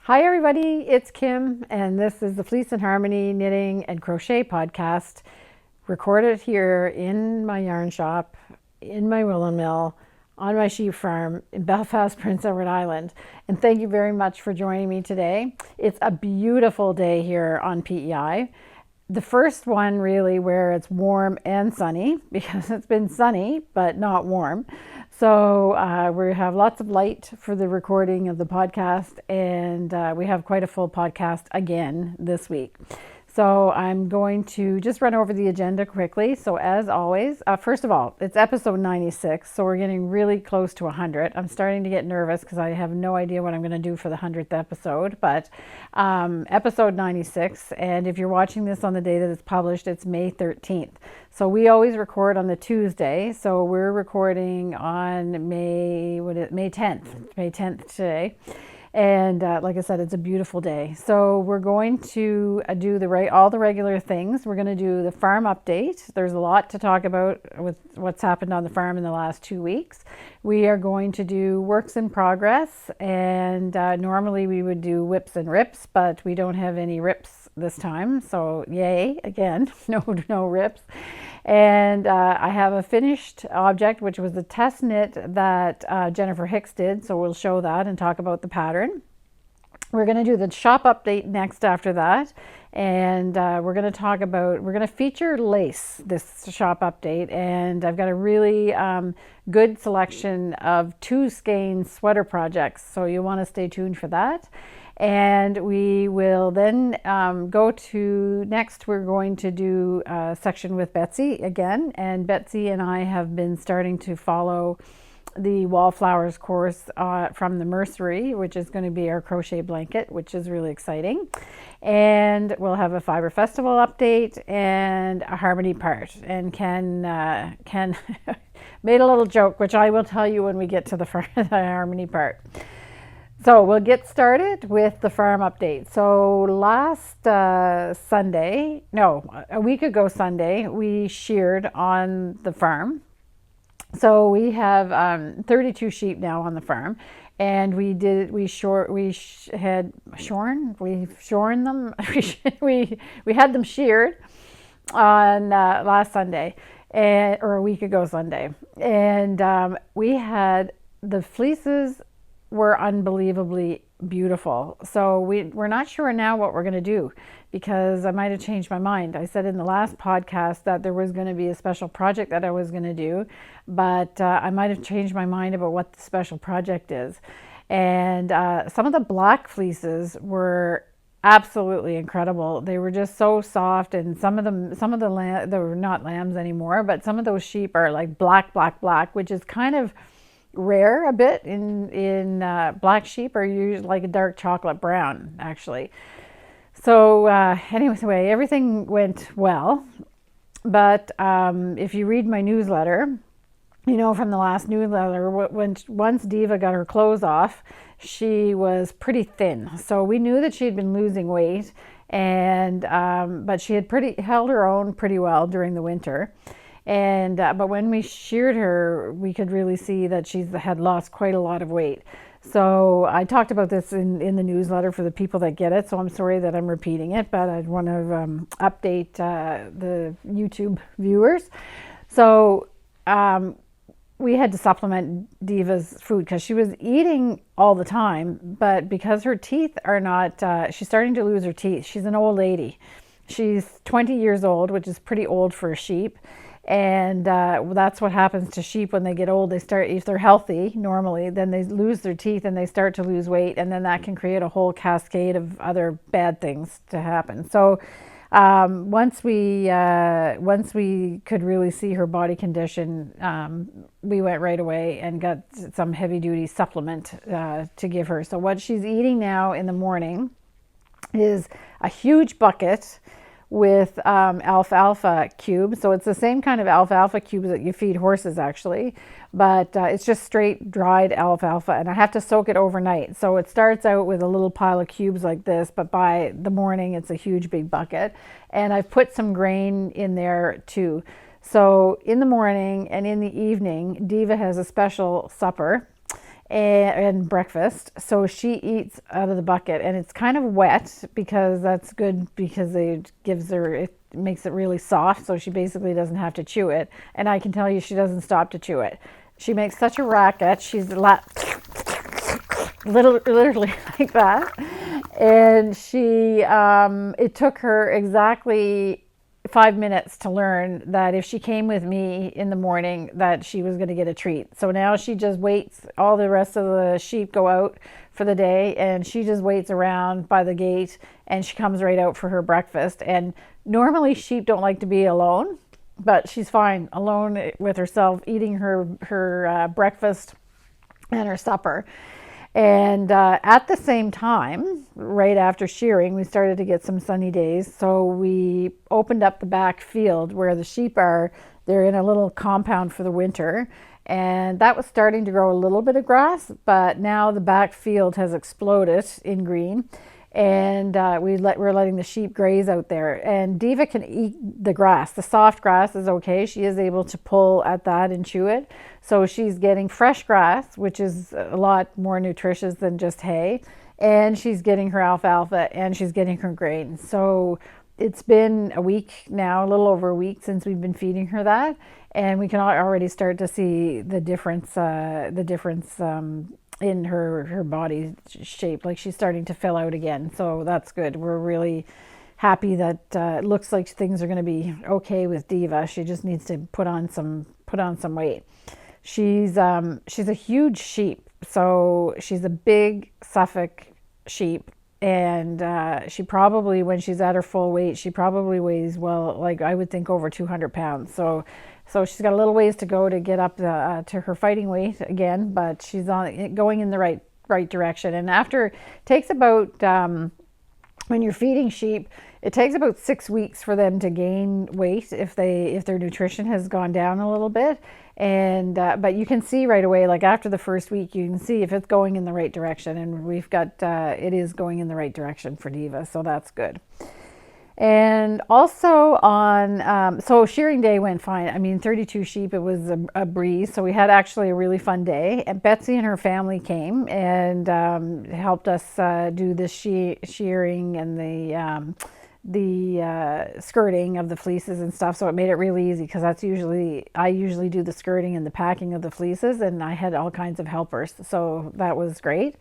Hi everybody, it's Kim and this is the Fleece and Harmony Knitting and Crochet Podcast, recorded here in my yarn shop, in my woolen mill, on my sheep farm in Belfast, Prince Edward Island. And thank you very much for joining me today. It's a beautiful day here on PEI. The first one really where it's warm and sunny, because it's been sunny but not warm. So we have lots of light for the recording of the podcast, and we have quite a full podcast again this week. So I'm going to just run over the agenda quickly. So as always, first of all, it's episode 96, so we're getting really close to 100. I'm starting to get nervous because I have no idea what I'm going to do for the 100th episode, but episode 96, and if you're watching this on the day that it's published, it's May 13th. So we always record on the Tuesday, so we're recording on May 10th. May 10th today. And like I said, it's a beautiful day. So we're going to do all the regular things. We're going to do the farm update. There's a lot to talk about with what's happened on the farm in the last 2 weeks. We are going to do works in progress, and normally we would do whips and rips, but we don't have any rips this time. So yay, again, no rips. And I have a finished object, which was the test knit that Jennifer Hicks did. So we'll show that and talk about the pattern. We're going to do the shop update next after that. And we're going to feature lace this shop update. And I've got a really good selection of 2 Skein sweater projects. So you'll want to stay tuned for that. And we will then we're going to do a section with Betsy again. And Betsy and I have been starting to follow the Wallflowers course from the Mercery, which is going to be our crochet blanket, which is really exciting. And we'll have a Fibre Festival update and a Harmony part. And Ken made a little joke, which I will tell you when we get to the Harmony part. So we'll get started with the farm update. So a week ago Sunday, we sheared on the farm. So we have 32 sheep now on the farm, and we had them sheared on last Sunday, or a week ago Sunday, and we had the fleeces were unbelievably beautiful. So we're not sure now what we're going to do, because I might have changed my mind. I said in the last podcast that there was going to be a special project that I was going to do, but I might have changed my mind about what the special project is. And some of the black fleeces were absolutely incredible. They were just so soft, and some of the they were not lambs anymore, but some of those sheep are like black, which is kind of rare a bit in black sheep are usually like a dark chocolate brown, actually. So anyway, everything went well. But if you read my newsletter, from the last newsletter, once Diva got her clothes off, she was pretty thin. So we knew that she had been losing weight, and but she had held her own pretty well during the winter. And but when we sheared her, we could really see that she had lost quite a lot of weight. So I talked about this in the newsletter for the people that get it. So I'm sorry that I'm repeating it, but I want to update the YouTube viewers. So we had to supplement Diva's food because she was eating all the time, but because her teeth are not, she's starting to lose her teeth. She's an old lady. She's 20 years old, which is pretty old for a sheep. And that's what happens to sheep when they get old. If they're healthy normally, then they lose their teeth and they start to lose weight, and then that can create a whole cascade of other bad things to happen. So once we could really see her body condition, we went right away and got some heavy duty supplement to give her. So what she's eating now in the morning is a huge bucket with alfalfa cubes. So it's the same kind of alfalfa cubes that you feed horses, actually, but it's just straight dried alfalfa, and I have to soak it overnight. So it starts out with a little pile of cubes like this, but by the morning it's a huge big bucket, and I've put some grain in there too. So in the morning and in the evening, Diva has a special supper, and breakfast. So she eats out of the bucket, and it's kind of wet because that's good because it makes it really soft. So she basically doesn't have to chew it. And I can tell you, she doesn't stop to chew it. She makes such a racket. She's literally like that. And it took her exactly 5 minutes to learn that if she came with me in the morning that she was going to get a treat. So now she just waits. All the rest of the sheep go out for the day, and she just waits around by the gate, and she comes right out for her breakfast. And normally sheep don't like to be alone, but she's fine alone with herself, eating her breakfast and her supper. And at the same time, right after shearing, we started to get some sunny days. So we opened up the back field where the sheep are. They're in a little compound for the winter. And that was starting to grow a little bit of grass, but now the back field has exploded in green. And we're letting the sheep graze out there. And Diva can eat the grass. The soft grass is okay. She is able to pull at that and chew it. So she's getting fresh grass, which is a lot more nutritious than just hay. And she's getting her alfalfa, and she's getting her grain. So it's been a week now, a little over a week since we've been feeding her that. And we can already start to see the difference in her body shape. Like, she's starting to fill out again, so that's good. We're really happy that it looks like things are going to be okay with Diva. She just needs to put on some weight. She's a huge sheep, so she's a big Suffolk sheep, and she probably, when she's at her full weight, she probably weighs, well, like, I would think over 200 pounds. So she's got a little ways to go to get up to her fighting weight again, but she's going in the right direction. And after, it takes about, when you're feeding sheep, it takes about 6 weeks for them to gain weight if their nutrition has gone down a little bit. And but you can see right away, like after the first week, you can see if it's going in the right direction. And we've got it is going in the right direction for Diva, so that's good. And also so shearing day went fine. I mean, 32 sheep, it was a breeze. So we had actually a really fun day. And Betsy and her family came and helped us do the shearing and the skirting of the fleeces and stuff. So it made it really easy because I usually do the skirting and the packing of the fleeces, and I had all kinds of helpers. So that was great.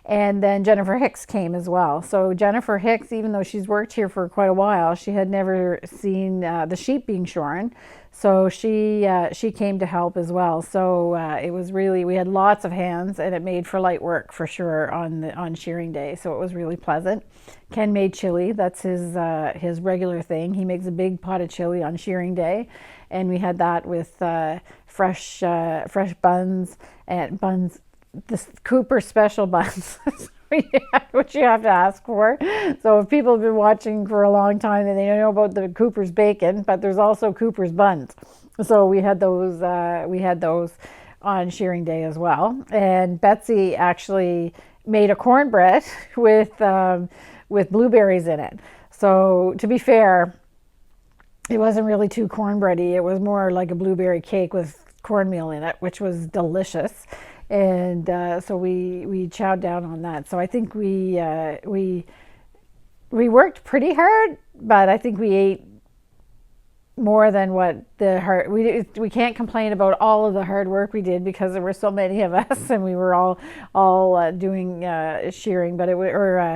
And then Jennifer Hicks came as well. So Jennifer Hicks, even though she's worked here for quite a while, she had never seen the sheep being shorn. So she came to help as well. So it was really, we had lots of hands, and it made for light work for sure on shearing day. So it was really pleasant. Ken made chili. That's his regular thing. He makes a big pot of chili on shearing day, and we had that with fresh buns and buns. The Cooper special buns, which you have to ask for. So if people have been watching for a long time, then they know about the Cooper's bacon, but there's also Cooper's buns. So we had those on shearing day as well. And Betsy actually made a cornbread with blueberries in it. So to be fair, it wasn't really too cornbready. It was more like a blueberry cake with cornmeal in it, which was delicious. And so we chowed down on that. So I think we worked pretty hard, but I think we ate more than what we can't complain about all of the hard work we did because there were so many of us, and we were all doing shearing, but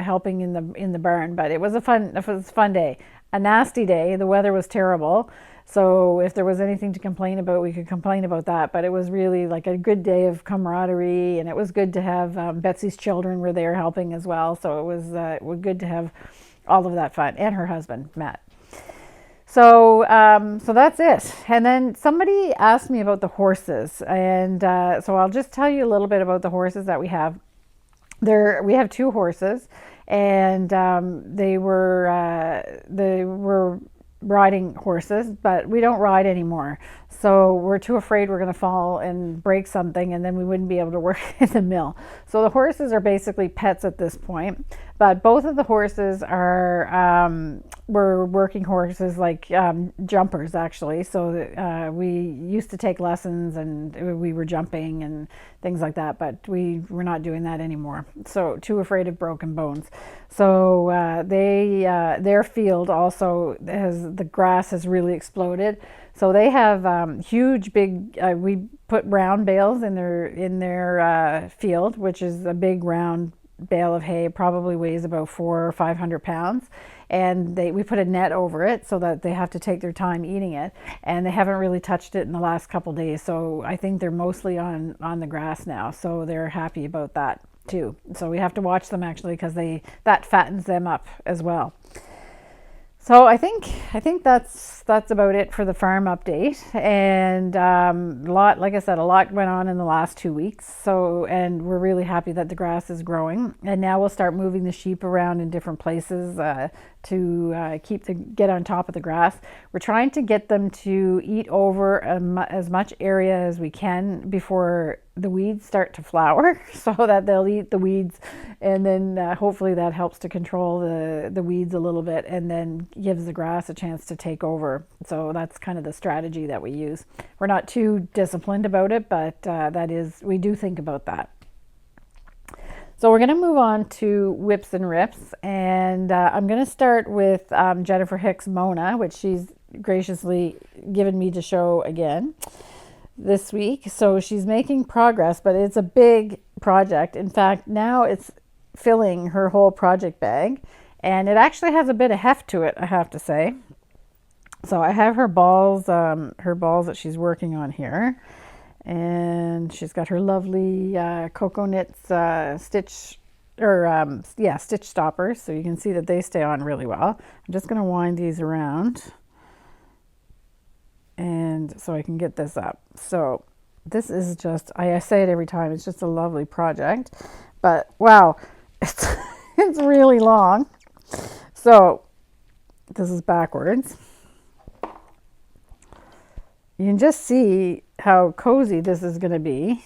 helping in the barn. But it was a fun day, a nasty day. The weather was terrible. So if there was anything to complain about, we could complain about that. But it was really like a good day of camaraderie, and it was good to have Betsy's children were there helping as well. So it was good to have all of that fun, and her husband, Matt. So that's it. And then somebody asked me about the horses, and so I'll just tell you a little bit about the horses that we have. We have 2 horses, and they were riding horses, but we don't ride anymore. So we're too afraid we're going to fall and break something, and then we wouldn't be able to work in the mill. So the horses are basically pets at this point, but both of the horses are were working horses, like jumpers actually. So we used to take lessons and we were jumping and things like that, but we're not doing that anymore. So too afraid of broken bones. So their field also the grass has really exploded. So they have huge, big. We put round bales in their field, which is a big round bale of hay. Probably weighs about 400 or 500 pounds, and we put a net over it so that they have to take their time eating it. And they haven't really touched it in the last couple days. So I think they're mostly on the grass now. So they're happy about that too. So we have to watch them actually, because that fattens them up as well. So I think that's about it for the farm update, and like I said, a lot went on in the last 2 weeks. So, and we're really happy that the grass is growing, and now we'll start moving the sheep around in different places to get on top of the grass. We're trying to get them to eat over as much area as we can before the weeds start to flower, so that they'll eat the weeds, and then hopefully that helps to control the weeds a little bit, and then gives the grass a chance to take over. So that's kind of the strategy that we use. We're not too disciplined about it, but we do think about that. So we're going to move on to Whips and Rips, and I'm going to start with Jennifer Hicks' Mona, which she's graciously given me to show again this week. So she's making progress, but it's a big project. In fact, now it's filling her whole project bag, and it actually has a bit of heft to it, I have to say. So I have her balls that she's working on here, and she's got her lovely cocoa knits stitch stoppers, so you can see that they stay on really well. I'm just going to wind these around, and so I can get this up. So this is just, I say it every time, it's just a lovely project, but wow, it's really long. So this is backwards. You can just see how cozy this is going to be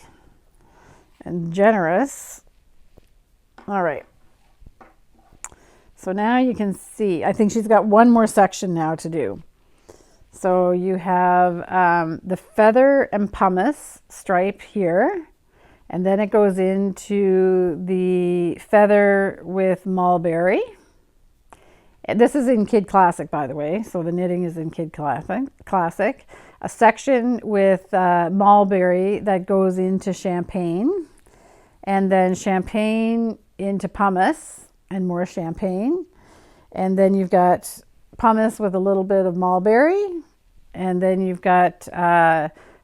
and generous. All right. So now you can see, I think she's got one more section now to do. So you have the feather and pumice stripe here, and then it goes into the feather with mulberry. And this is in Kid Classic, by the way, so the knitting is in Kid Classic. A section with mulberry that goes into champagne, and then champagne into pumice, and more champagne. And then you've got pumice with a little bit of mulberry, and then you've got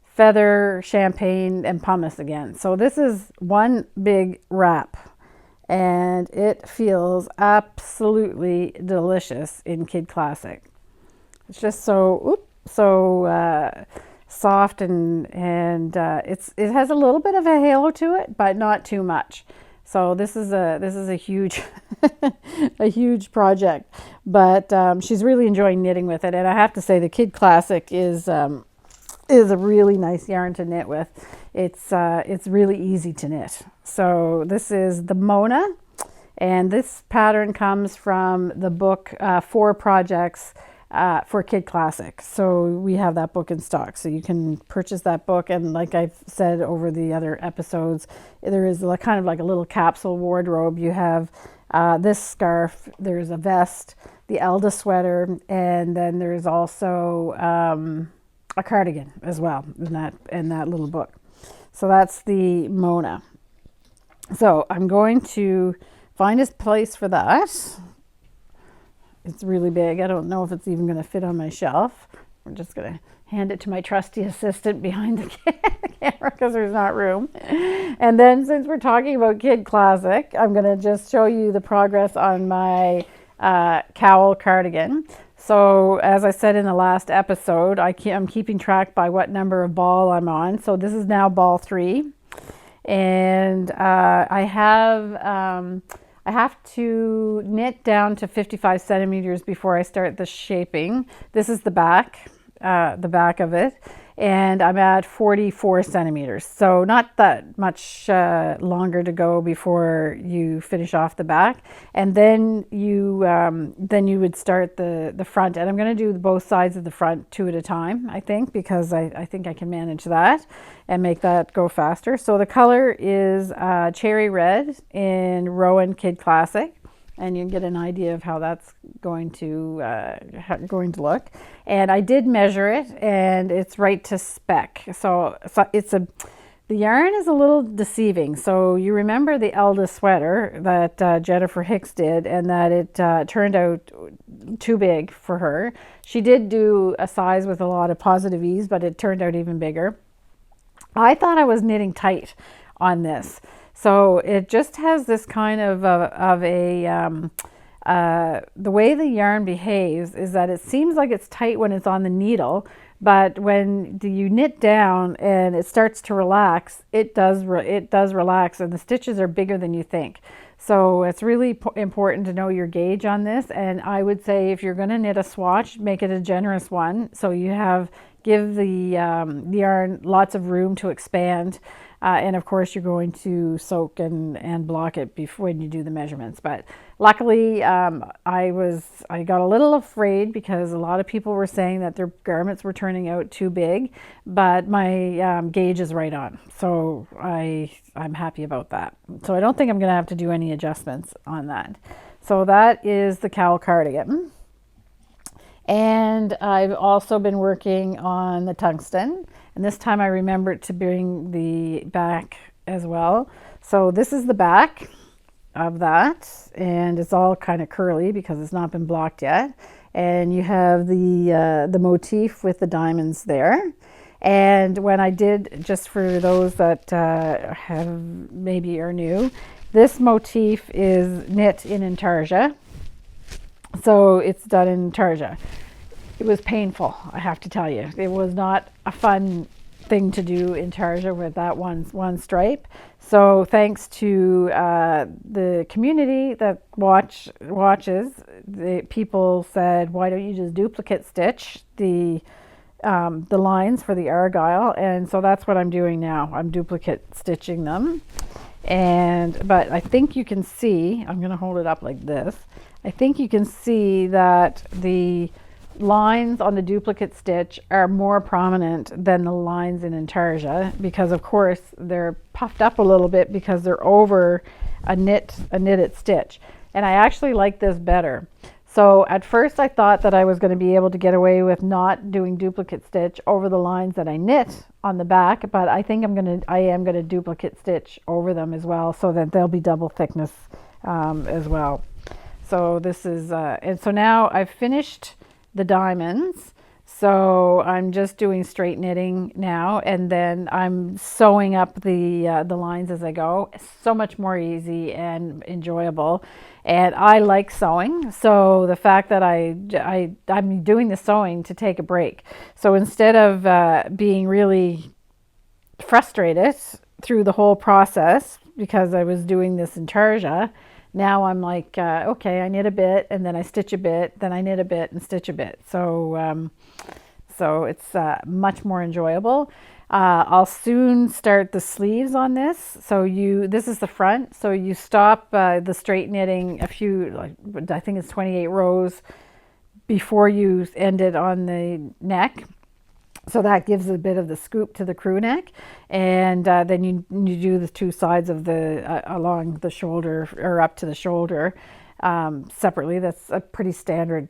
feather, champagne, and pumice again. So this is one big wrap, and it feels absolutely delicious in Kid Classic. It's just so soft, and it has a little bit of a halo to it, but not too much. So this is a huge a huge project, but she's really enjoying knitting with it. And I have to say, the Kid Classic is a really nice yarn to knit with. It's really easy to knit. So this is the Mona, and this pattern comes from the book 4 Projects for Kid Classic. So we have that book in stock, so you can purchase that book. And like I've said over the other episodes, there is kind of like a little capsule wardrobe. You have this scarf, there's a vest, the Elda sweater, and then there's also a cardigan as well in that little book. So that's the Mona. So I'm going to find a place for that. It's really big. I don't know if it's even going to fit on my shelf. I'm just going to hand it to my trusty assistant behind the camera because there's not room. And then, since we're talking about Kid Classic, I'm going to just show you the progress on my cowl cardigan. So as I said in the last episode, I'm keeping track by what number of ball I'm on. So this is now ball 3. And I have to knit down to 55 centimeters before I start the shaping. This is the back of it. and I'm at 44 centimeters. So not that much longer to go before you finish off the back. And then you would start the front. And I'm going to do both sides of the front 2 at a time, I think, because I think I can manage that and make that go faster. So the color is cherry red in Rowan Kid Classic. And you can get an idea of how that's going to look. And I did measure it, and it's right to spec. So the yarn is a little deceiving. So you remember the Elda sweater that Jennifer Hicks did, and that it turned out too big for her. She did do a size with a lot of positive ease, but it turned out even bigger. I thought I was knitting tight on this. So it just has this kind of the way the yarn behaves is that it seems like it's tight when it's on the needle, but when you knit down and it starts to relax, it does relax, and the stitches are bigger than you think. So it's really important to know your gauge on this. And I would say if you're going to knit a swatch, make it a generous one, so you give the yarn lots of room to expand. And of course you're going to soak and block it before when you do the measurements. But luckily I got a little afraid because a lot of people were saying that their garments were turning out too big, but my gauge is right on. So I'm happy about that. So I don't think I'm going to have to do any adjustments on that. So that is the cowl cardigan. And I've also been working on the tungsten, and this time I remembered to bring the back as well. So this is the back of that, and it's all kind of curly because it's not been blocked yet. And you have the motif with the diamonds there. And when I did, just for those that have maybe are new, this motif is knit in intarsia. So it's done in intarsia. It was painful, I have to tell you. It was not a fun thing to do intarsia with that one stripe. So thanks to the community that watches, the people said, why don't you just duplicate stitch the lines for the Argyll? And so that's what I'm doing now. I'm duplicate stitching them. But I think you can see, I'm going to hold it up like this. I think you can see that the lines on the duplicate stitch are more prominent than the lines in intarsia, because of course they're puffed up a little bit because they're over a knitted stitch. And I actually like this better. So at first I thought that I was going to be able to get away with not doing duplicate stitch over the lines that I knit on the back, but I think I am going to duplicate stitch over them as well, so that they'll be double thickness as well. So this is and so now I've finished the diamonds, so I'm just doing straight knitting now, and then I'm sewing up the lines as I go. It's so much more easy and enjoyable, and I like sewing. So the fact that I'm doing the sewing to take a break, so instead of being really frustrated through the whole process because I was doing this intarsia, now I'm like, okay, I knit a bit and then I stitch a bit, then I knit a bit and stitch a bit. So it's much more enjoyable. I'll soon start the sleeves on this. So this is the front. So you stop the straight knitting a few, I think it's 28 rows before you end it on the neck. So that gives a bit of the scoop to the crew neck, and then you do the two sides of along the shoulder or up to the shoulder separately. That's a pretty standard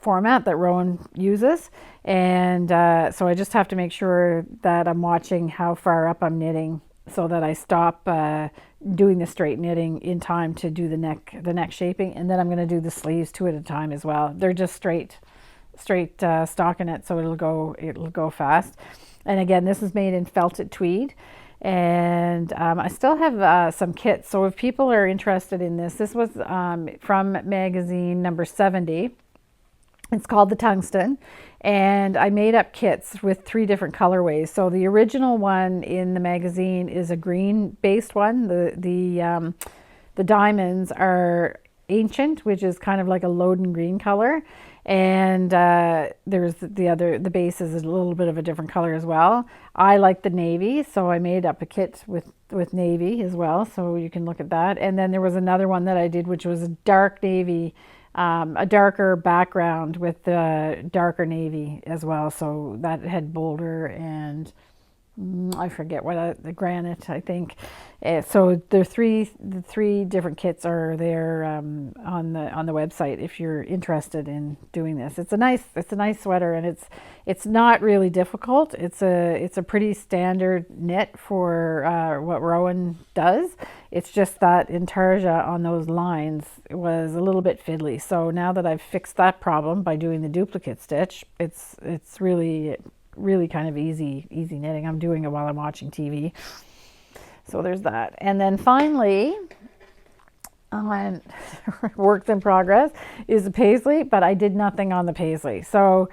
format that Rowan uses, and so I just have to make sure that I'm watching how far up I'm knitting so that I stop doing the straight knitting in time to do the neck shaping, and then I'm going to do the sleeves 2 at a time as well. They're just straight stockinette, so it'll go fast. And again, this is made in felted tweed, and I still have some kits. So if people are interested in this was from magazine number 70. It's called the Tungsten, and I made up kits with 3 different colorways. So the original one in the magazine is a green based one. The diamonds are Ancient, which is kind of like a Loden green color. And there's the base is a little bit of a different color as well. I like the navy, so I made up a kit with navy as well, so you can look at that. And then there was another one that I did, which was a dark navy, a darker background with the darker navy as well. So that had boulder and I forget what the granite, I think. So the three different kits are there on the website if you're interested in doing this. It's a nice sweater, and it's not really difficult. It's a pretty standard knit for what Rowan does. It's just that intarsia on those lines was a little bit fiddly. So now that I've fixed that problem by doing the duplicate stitch, it's really kind of easy knitting. I'm doing it while I'm watching TV. So there's that. And then finally, works in progress is the paisley, but I did nothing on the paisley. So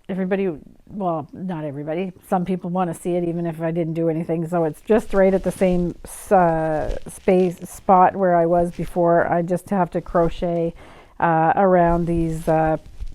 everybody, well, not everybody, some people want to see it even if I didn't do anything. So it's just right at the same spot where I was before. I just have to crochet around these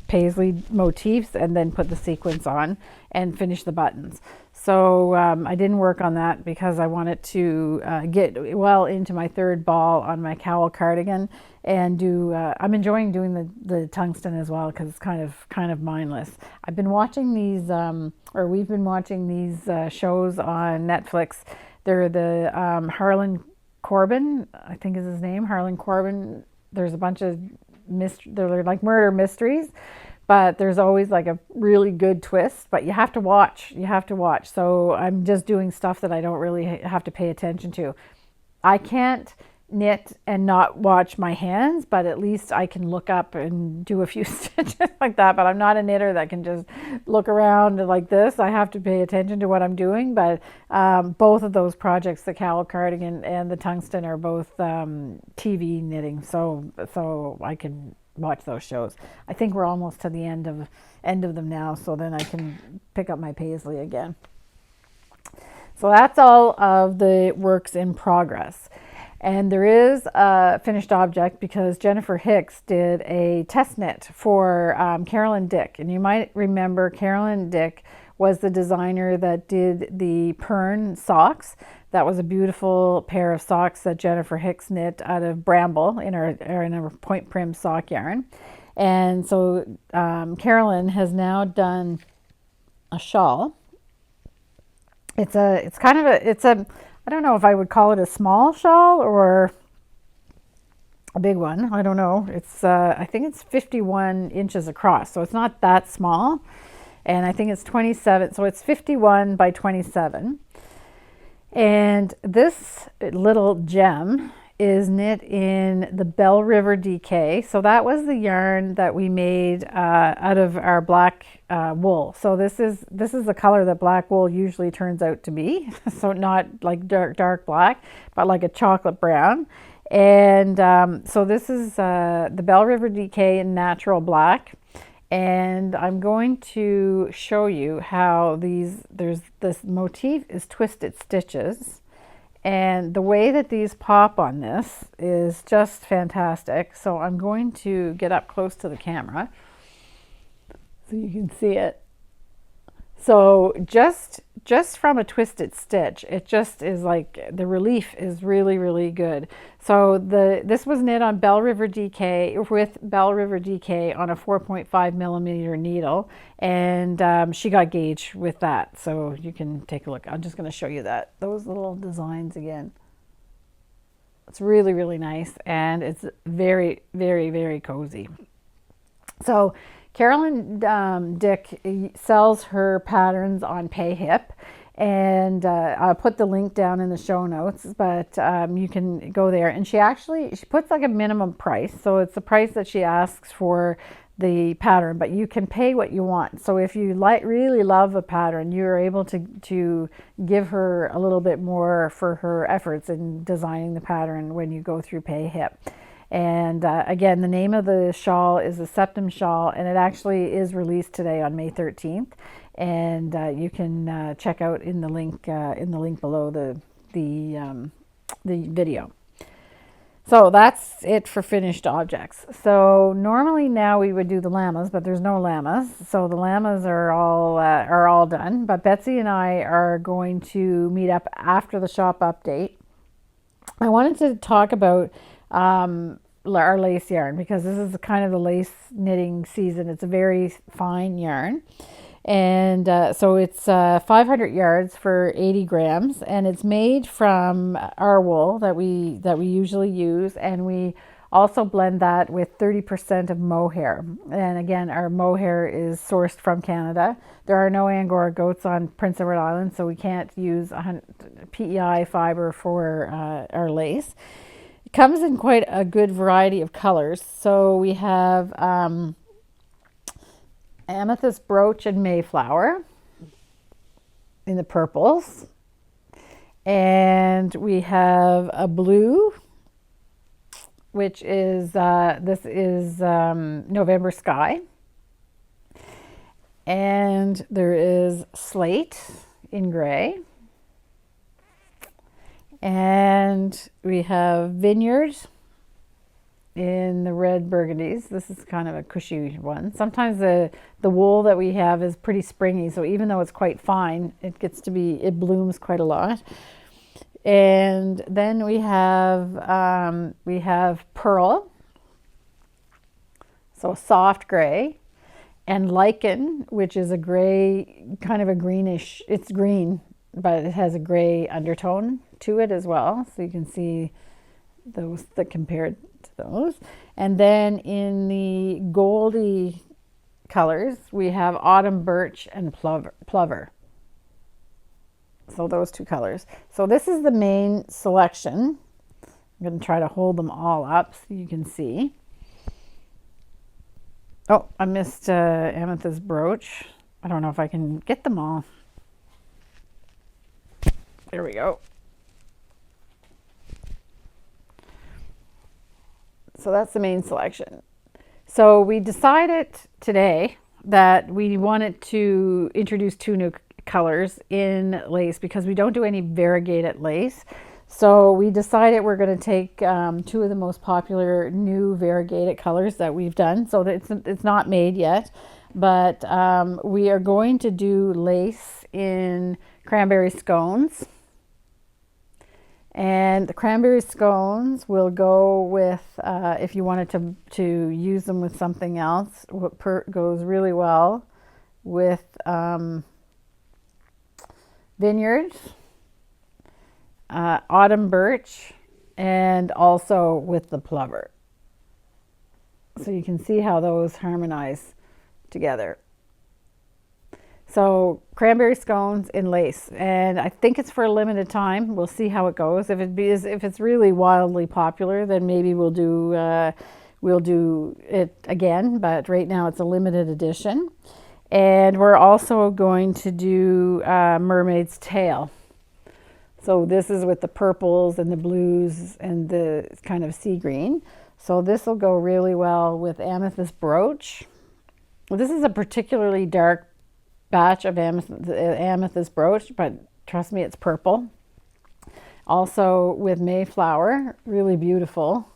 paisley motifs and then put the sequins on and finish the buttons. So I didn't work on that because I wanted to get well into my third ball on my cowl cardigan and do I'm enjoying doing the tungsten as well because it's kind of mindless. I've been watching these or we've been watching these shows on Netflix. They're the Harlan Corbin, I think is his name, Harlan Corbin. There's a bunch of they're like murder mysteries, but there's always like a really good twist, but you have to watch. So I'm just doing stuff that I don't really have to pay attention to. I can't knit and not watch my hands, but at least I can look up and do a few stitches like that. But I'm not a knitter that can just look around like this. I have to pay attention to what I'm doing. But both of those projects, the cowl cardigan and the tungsten, are both TV knitting. So I can watch those shows. I think we're almost to the end of them now, so then I can pick up my paisley again. So that's all of the works in progress. And there is a finished object because Jennifer Hicks did a test knit for Carolyn Dick. And you might remember Carolyn Dick was the designer that did the Pern socks. That was a beautiful pair of socks that Jennifer Hicks knit out of bramble in her point prim sock yarn. And so Carolyn has now done a shawl. It's a I don't know if I would call it a small shawl or a big one. I don't know. It's I think it's 51 inches across, so it's not that small. And I think it's 27, so it's 51 by 27. And this little gem is knit in the Bell River DK. So that was the yarn that we made out of our black wool. So this is the color that black wool usually turns out to be. So not like dark black, but like a chocolate brown. And so this is the Bell River DK in natural black. And I'm going to show you how this motif is twisted stitches. And the way that these pop on this is just fantastic. So I'm going to get up close to the camera so you can see it. So just from a twisted stitch, it just is like the relief is really, really good. So this was knit on Bell River DK with Bell River DK on a 4.5 millimeter needle, and she got gauge with that. So you can take a look. I'm just going to show you those little designs again. It's really, really nice, and it's very, very, very cozy. So Carolyn Dick sells her patterns on PayHip, and I'll put the link down in the show notes, but you can go there. And she puts like a minimum price, so it's the price that she asks for the pattern, but you can pay what you want. So if you really love a pattern, you're able to give her a little bit more for her efforts in designing the pattern when you go through PayHip. And again, the name of the shawl is the Septum Shawl, and it actually is released today on May 13th. And you can check out in the link below the video. So that's it for finished objects. So normally now we would do the llamas, but there's no llamas. So the llamas are all done. But Betsy and I are going to meet up after the shop update. I wanted to talk about our lace yarn because this is kind of the lace knitting season. It's a very fine yarn. And so it's 500 yards for 80 grams, and it's made from our wool that we usually use, and we also blend that with 30% of mohair. And again, our mohair is sourced from Canada. There are no Angora goats on Prince Edward Island, so we can't use PEI fiber for our lace. It comes in quite a good variety of colors. So we have amethyst brooch and Mayflower in the purples, and we have a blue, which is this is November Sky, and there is slate in gray, and we have vineyard in the red burgundies. This is kind of a cushy one. Sometimes the wool that we have is pretty springy, so even though it's quite fine, it blooms quite a lot. And then we have pearl, so soft gray, and lichen, which is a gray, kind of a greenish. It's green, but it has a gray undertone to it as well, so you can see those that compared to those. And then in the goldy colors we have autumn birch and plover. So those two colors. So this is the main selection. I'm going to try to hold them all up so you can see. Oh, I missed amethyst brooch. I don't know if I can get them all. There we go. So that's the main selection. So we decided today that we wanted to introduce two new colors in lace because we don't do any variegated lace. So we decided we're going to take two of the most popular new variegated colors that we've done. So it's not made yet, but we are going to do lace in cranberry scones. And the cranberry scones will go with, if you wanted to use them with something else, what goes really well with vineyard, autumn birch, and also with the plover. So you can see how those harmonize together. So cranberry scones in lace, and I think it's for a limited time. We'll see how it goes. If it's really wildly popular, then maybe we'll do it again. But right now it's a limited edition, and we're also going to do mermaid's tail. So this is with the purples and the blues and the kind of sea green. So this will go really well with amethyst brooch. Well, this is a particularly dark batch of amethyst brooch, but trust me, it's purple. Also with Mayflower, really beautiful.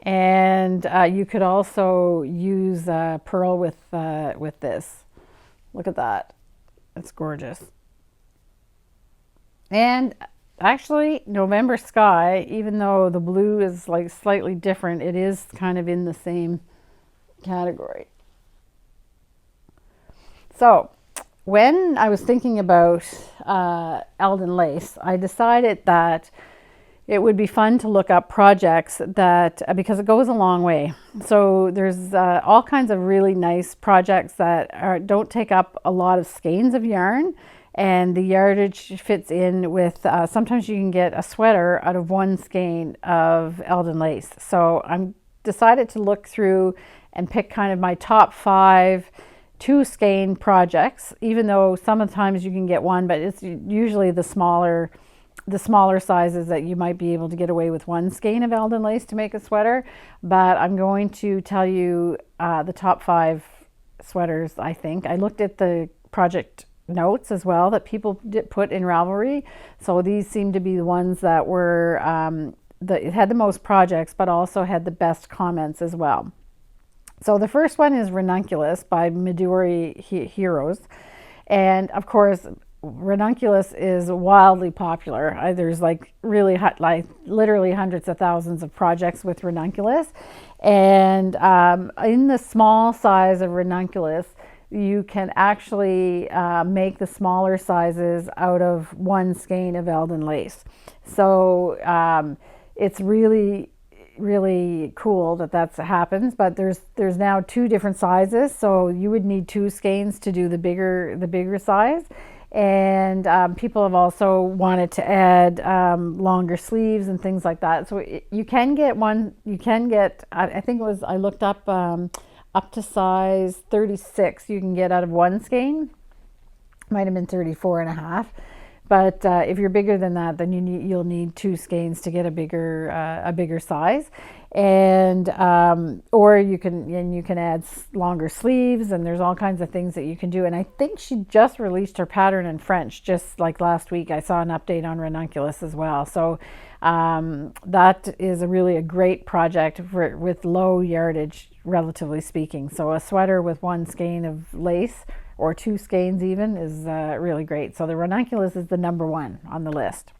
And you could also use pearl with this. Look at that, it's gorgeous. And actually, November Sky, even though the blue is like slightly different, it is kind of in the same category. So when I was thinking about Eldon Lace, I decided that it would be fun to look up projects that, because it goes a long way. So there's all kinds of really nice projects that don't take up a lot of skeins of yarn, and the yardage fits in with, sometimes you can get a sweater out of one skein of Eldon Lace. So I'm decided to look through and pick kind of my top 5 2 skein projects, even though sometimes you can get one, but it's usually the smaller sizes that you might be able to get away with one skein of Eldon Lace to make a sweater. But I'm going to tell you the top 5 sweaters. I think I looked at the project notes as well that people did put in Ravelry, so these seem to be the ones that were it had the most projects, but also had the best comments as well. So the first one is Ranunculus by Midori Heroes. And of course, ranunculus is wildly popular. There's like really like literally hundreds of thousands of projects with ranunculus. And in the small size of ranunculus, you can actually make the smaller sizes out of one skein of Eldon lace. So it's really cool that that's happens, but there's now two different sizes, so you would need two skeins to do the bigger size. And people have also wanted to add longer sleeves and things like that. So you can get I think it was, I looked up to size 36 you can get out of one skein. Might have been 34 and a half. But if you're bigger than that, then you'll need two skeins to get a bigger size, and or you can add longer sleeves, and there's all kinds of things that you can do. And I think she just released her pattern in French just like last week. I saw an update on ranunculus as well. So that is a great project with low yardage, relatively speaking. So a sweater with one skein of lace, or two skeins even, is really great. So the ranunculus is the number one on the list.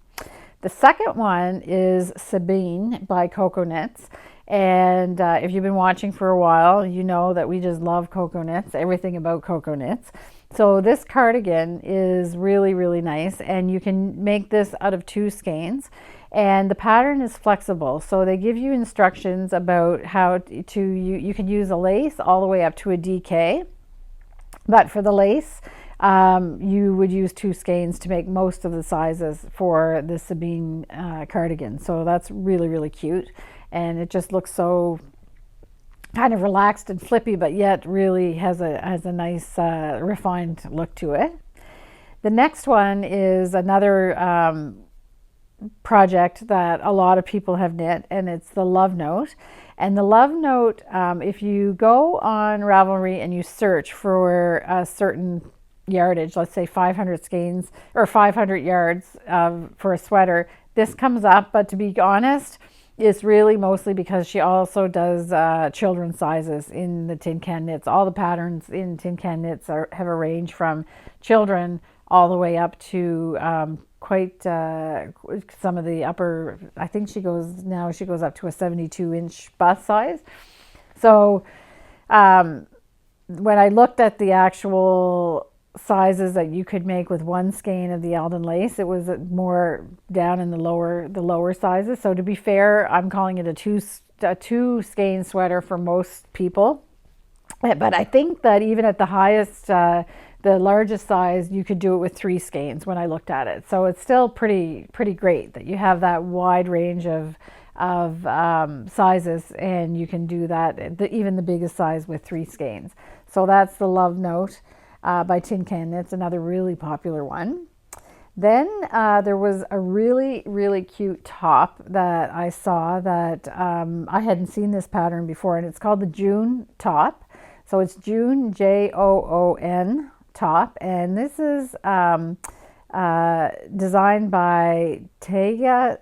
The second one is Sabine by Cocoa Knits. And if you've been watching for a while, you know that we just love Cocoa Knits, everything about Cocoa Knits. So this cardigan is really nice, and you can make this out of two skeins. And the pattern is flexible, so they give you instructions about how to you can use a lace all the way up to a DK. But for the lace, you would use two skeins to make most of the sizes for the Sabine cardigan. So that's really cute, and it just looks so kind of relaxed and flippy, but yet really has a nice refined look to it. The next one is another project that a lot of people have knit, and it's the Love Note. And the Love Note, if you go on Ravelry and you search for a certain yardage, let's say 500 skeins or 500 yards for a sweater, this comes up. But to be honest, it's really mostly because she also does children's sizes in the Tin Can Knits. All the patterns in Tin Can Knits have a range from children all the way up to quite some of the upper. I think she goes up to a 72-inch bust size. So when I looked at the actual sizes that you could make with one skein of the Eldon lace, it was more down in the lower sizes. So to be fair, I'm calling it a two skein sweater for most people. But I think that even at the highest, the largest size, you could do it with three skeins when I looked at it. So it's still pretty great that you have that wide range of sizes, and you can do that, even the biggest size, with three skeins. So that's the Love Note by Tin Can Knits, another really popular one. Then there was a really cute top that I saw that I hadn't seen this pattern before, and it's called the June top. So it's June, Joon top, and this is designed by Tega,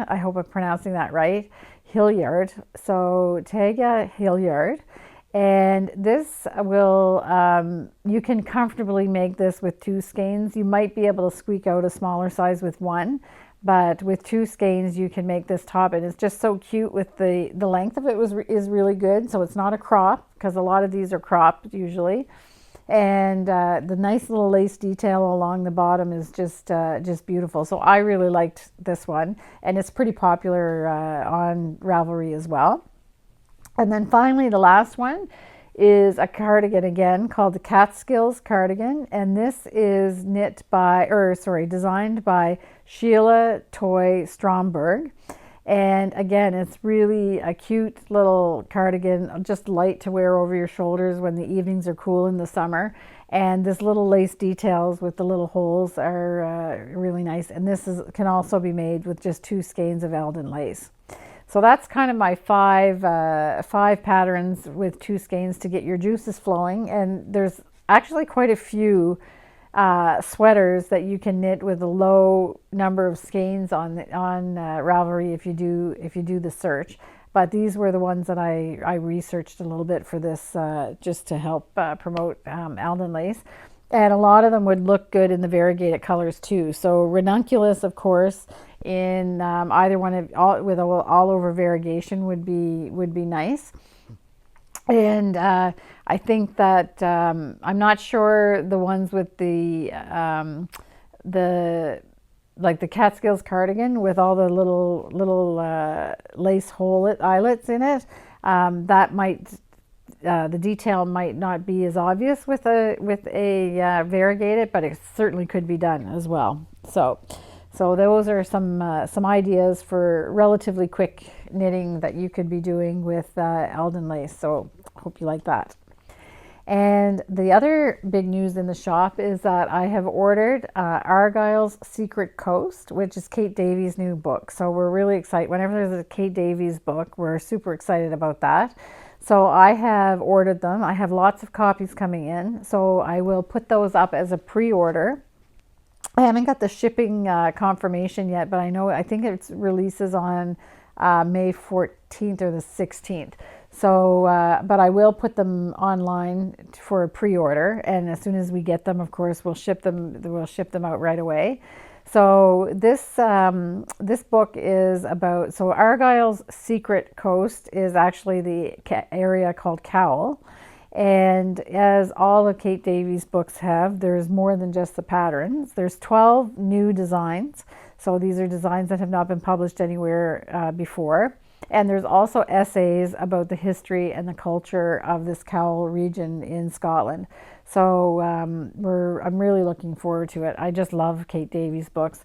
I hope I'm pronouncing that right, Hilliard. So Tega Hilliard. And this will, you can comfortably make this with two skeins. You might be able to squeak out a smaller size with one, but with two skeins you can make this top, and it's just so cute. With the length of it is really good, so it's not a crop, because a lot of these are cropped usually. And the nice little lace detail along the bottom is just beautiful. So I really liked this one, and it's pretty popular on Ravelry as well. And then finally, the last one is a cardigan again called the Catskills cardigan, and this is designed by Sheila Toy Stromberg. And again, it's really a cute little cardigan, just light to wear over your shoulders when the evenings are cool in the summer. And this little lace details with the little holes are really nice. And this can also be made with just two skeins of Eldon lace. So that's kind of my five patterns with two skeins to get your juices flowing. And there's actually quite a few sweaters that you can knit with a low number of skeins on Ravelry if you do the search. But these were the ones that I researched a little bit for this, just to help promote Eldon Lace. And a lot of them would look good in the variegated colors too. So ranunculus, of course, in either one of with all over variegation would be nice. And I think that I'm not sure the ones with the like the Catskills cardigan with all the little lace hole eyelets in it. That might the detail might not be as obvious with a variegated, but it certainly could be done as well. So those are some ideas for relatively quick knitting that you could be doing with Eldon Lace. So hope you like that. And the other big news in the shop is that I have ordered Argyll's Secret Coast, which is Kate Davies' new book. So we're really excited. Whenever there's a Kate Davies book, we're super excited about that. So I have ordered them. I have lots of copies coming in. So I will put those up as a pre-order. I haven't got the shipping confirmation yet, but I think it releases on May 14th or the 16th. So, but I will put them online for a pre-order, and as soon as we get them, of course, we'll ship them out right away. So this book is about, so Argyll's Secret Coast is actually the area called Cowl. And as all of Kate Davies' books have, there's more than just the patterns. There's 12 new designs. So these are designs that have not been published anywhere before. And there's also essays about the history and the culture of this Cowl region in Scotland. So I'm really looking forward to it. I just love Kate Davies' books.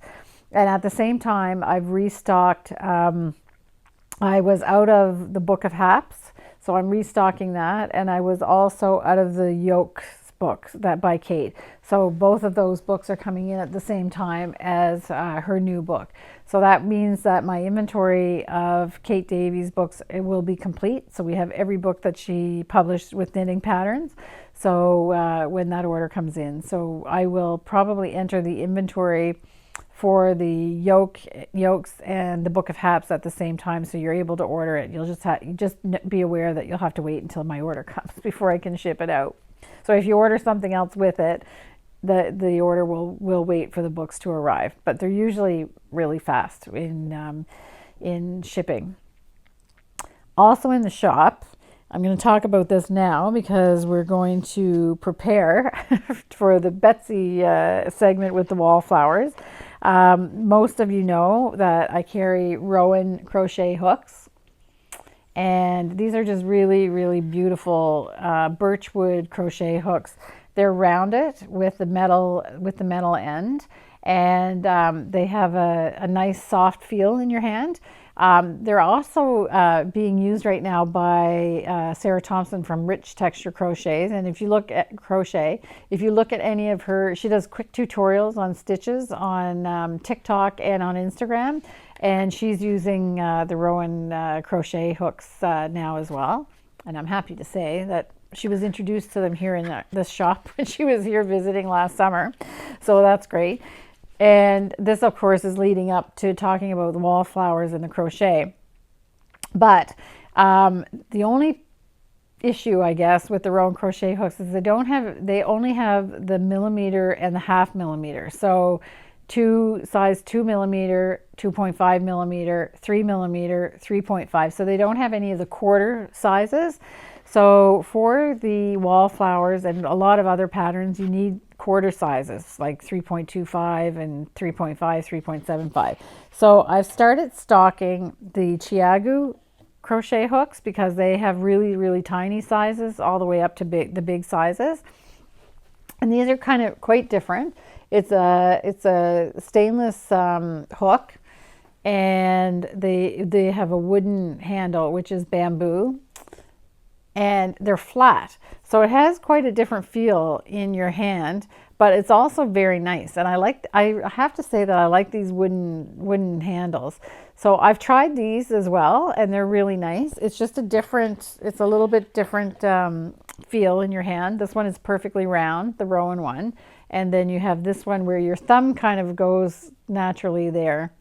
And at the same time, I've restocked, I was out of the Book of Haps, so I'm restocking that. And I was also out of the Yokes books that by Kate. So both of those books are coming in at the same time as her new book. So that means that my inventory of Kate Davies' books, it will be complete. So we have every book that she published with knitting patterns. So when that order comes in, so I will probably enter the inventory for the Yokes and the Book of Haps at the same time, so you're able to order it. You'll just be aware that you'll have to wait until my order comes before I can ship it out. So if you order something else with it, the order will wait for the books to arrive, but they're usually really fast in shipping. Also in the shop, I'm going to talk about this now because we're going to prepare for the Betsy segment with the Wallflowers. Most of you know that I carry Rowan crochet hooks, and these are just really, really beautiful birchwood crochet hooks. They're rounded with the metal end, and they have a nice soft feel in your hand. They're also being used right now by Sarah Thompson from Rich Texture Crochets. And if you look at any of her, she does quick tutorials on stitches on TikTok and on Instagram. And she's using the Rowan crochet hooks now as well. And I'm happy to say that she was introduced to them here in this shop when she was here visiting last summer. So that's great. And this, of course, is leading up to talking about the Wallflowers and the crochet. But the only issue, I guess, with the Rowan crochet hooks is they only have the millimeter and the half millimeter. So size 2 millimeter, 2.5 millimeter, 3 millimeter, 3.5. So they don't have any of the quarter sizes. So for the Wallflowers and a lot of other patterns, you need quarter sizes like 3.25 and 3.5, 3.75. So I've started stocking the Chiagu crochet hooks because they have really, really tiny sizes all the way up to the big sizes. And these are kind of quite different. It's a stainless hook, and they have a wooden handle, which is bamboo. And they're flat. So it has quite a different feel in your hand, but it's also very nice. And I have to say that I like these wooden handles. So I've tried these as well, and they're really nice. It's just it's a little bit different feel in your hand. This one is perfectly round, the Rowan one. and then you have this one where your thumb kind of goes naturally there.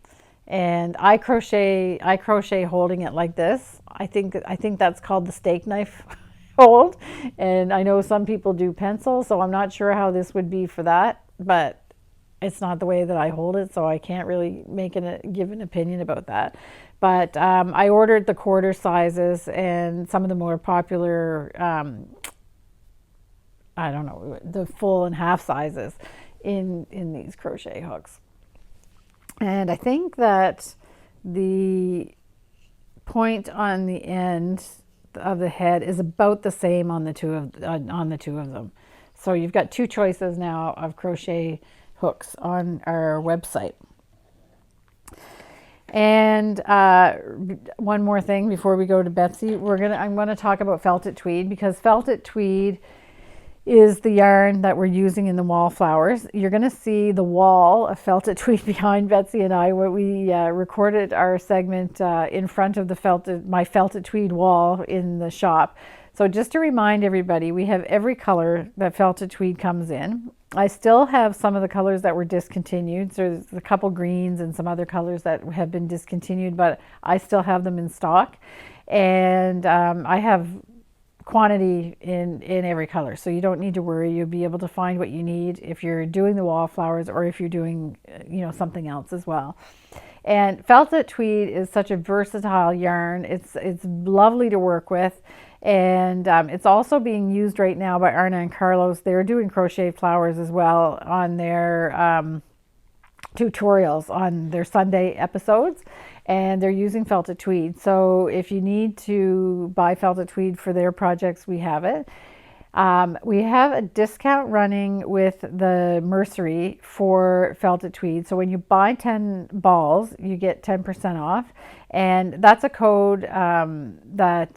And I crochet holding it like this. I think that's called the steak knife hold. And I know some people do pencil, so I'm not sure how this would be for that, but it's not the way that I hold it, so I can't really give an opinion about that. But I ordered the quarter sizes and some of the more popular, I don't know, the full and half sizes in these crochet hooks. And I think that the point on the end of the head is about the same on the two of them. So you've got two choices now of crochet hooks on our website. And one more thing before we go to Betsy, I'm going to talk about felted tweed, because felted tweed is the yarn that we're using in the Wallflowers. You're going to see the wall of felted tweed behind Betsy and I, where we recorded our segment in front of my felted tweed wall in the shop. So just to remind everybody, we have every color that felted tweed comes in. I still have some of the colors that were discontinued. So there's a couple greens and some other colors that have been discontinued, but I still have them in stock. And I have quantity in every color, so you don't need to worry. You'll be able to find what you need if you're doing the Wallflowers or if you're doing something else as well. And felted tweed is such a versatile yarn. It's lovely to work with, and it's also being used right now by Arna and Carlos. They're doing crochet flowers as well on their tutorials on their Sunday episodes, and they're using felted tweed. So if you need to buy felted tweed for their projects, we have it. We have a discount running with the Mercery for felted tweed. So when you buy 10 balls, you get 10% off. And that's a code that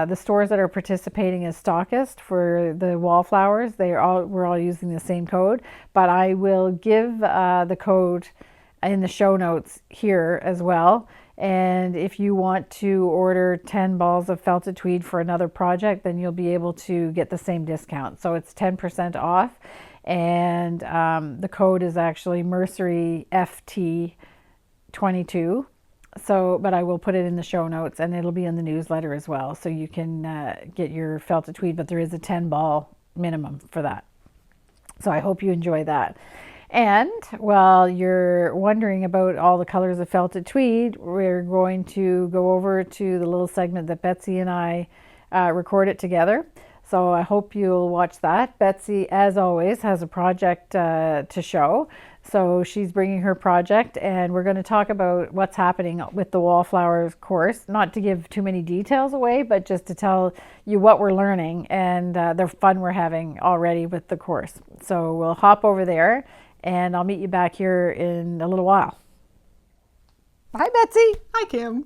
the stores that are participating as stockist for the Wallflowers, we're all using the same code. But I will give the code in the show notes here as well. And if you want to order 10 balls of felted tweed for another project, then you'll be able to get the same discount. So it's 10% off. And the code is actually Mercery FT22. But I will put it in the show notes, and it'll be in the newsletter as well. So you can get your felted tweed, but there is a 10 ball minimum for that. So I hope you enjoy that. And while you're wondering about all the colors of felted tweed, we're going to go over to the little segment that Betsy and I recorded together. So I hope you'll watch that. Betsy, as always, has a project to show. So she's bringing her project, and we're going to talk about what's happening with the Wallflowers course. Not to give too many details away, but just to tell you what we're learning and the fun we're having already with the course. So we'll hop over there, and I'll meet you back here in a little while. Hi, Betsy. Hi, Kim.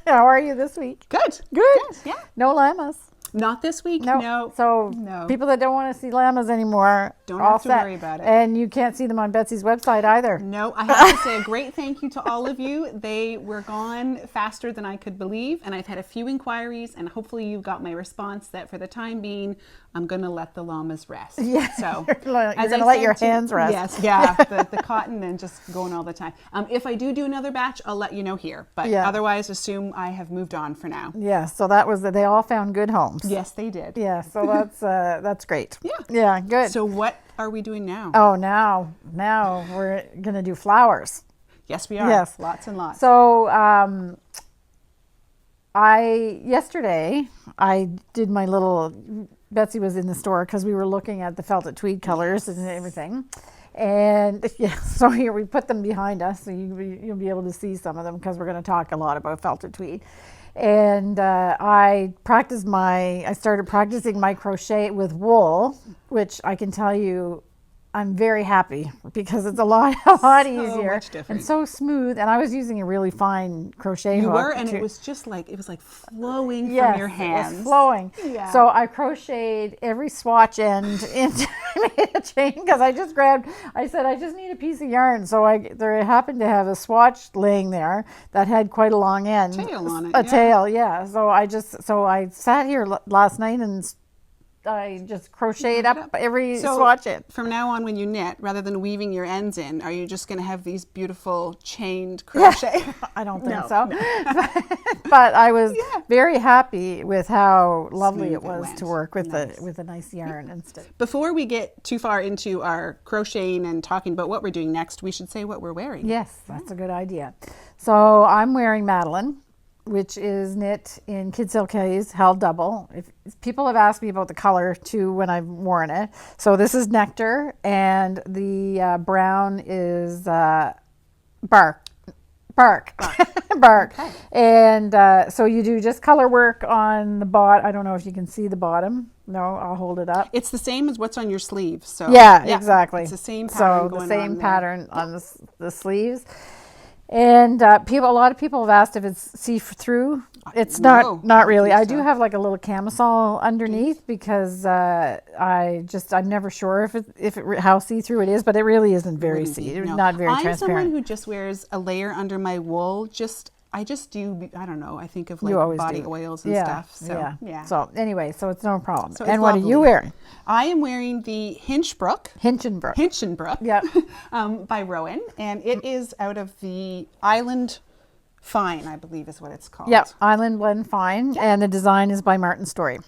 How are you this week? Good. Good. Yeah. No llamas. Not this week. No. No. So No. people that don't want to see llamas anymore, Don't all have to set. worry about it. And you can't see them on Betsy's website either. No, I have to say a great thank you to all of you. They were gone faster than I could believe, and I've had a few inquiries, and hopefully you got my response that for the time being, I'm going to let the llamas rest. Yeah. So You're going to let your hands rest. Yes, yeah, the cotton and just going all the time. If I do another batch, I'll let you know here, but otherwise assume I have moved on for now. Yeah, so that was they all found good homes. Yes, they did. Yeah, so that's great. Yeah. Yeah, good. So what are we doing now? Oh, now we're going to do flowers. Yes, we are. Yes. Lots and lots. So yesterday I did my little, Betsy was in the store because we were looking at the felted tweed colors and everything. And so here we put them behind us so you'll be able to see some of them because we're going to talk a lot about felted tweed. And I started practicing my crochet with wool, which I can tell you I'm very happy because it's a lot easier and so smooth. And I was using a really fine crochet hook. You were, and it was like flowing from your hands. It was flowing. Yeah. So I crocheted every swatch end into I made a chain because I said I just need a piece of yarn. So I happened to have a swatch laying there that had quite a long end. Tail on it. A tail, yeah. So I sat here last night and I just crochet it up every swatch it. From now on, when you knit, rather than weaving your ends in, are you just going to have these beautiful chained crochet? I don't think so. No. But I was very happy with how lovely Smooth it was to work with a nice yarn and stuff. Before we get too far into our crocheting and talking about what we're doing next, we should say what we're wearing. Yes, that's a good idea. So I'm wearing Madeline, which is knit in Kid Silkes, held double. If people have asked me about the color too when I've worn it. So this is Nectar, and the brown is bark. Okay. And so you do just color work on the bottom. I don't know if you can see the bottom. No, I'll hold it up. It's the same as what's on your sleeve. So yeah, exactly. It's the same pattern. So the same pattern on the sleeves. And a lot of people have asked if it's see-through. It's not really. I do have like a little camisole underneath because I'm never sure how see-through it is, but it really isn't very not very transparent. I'm someone who just wears a layer under my wool. I just do, I don't know, I think of like body oils and stuff. So, yeah. So anyway, so it's no problem. So and what are you wearing? I am wearing the Hinchinbrook. Yep. By Rowan. And it is out of the Island Fine, I believe is what it's called. Yep, Island Blend Fine. Yep. And the design is by Martin Story.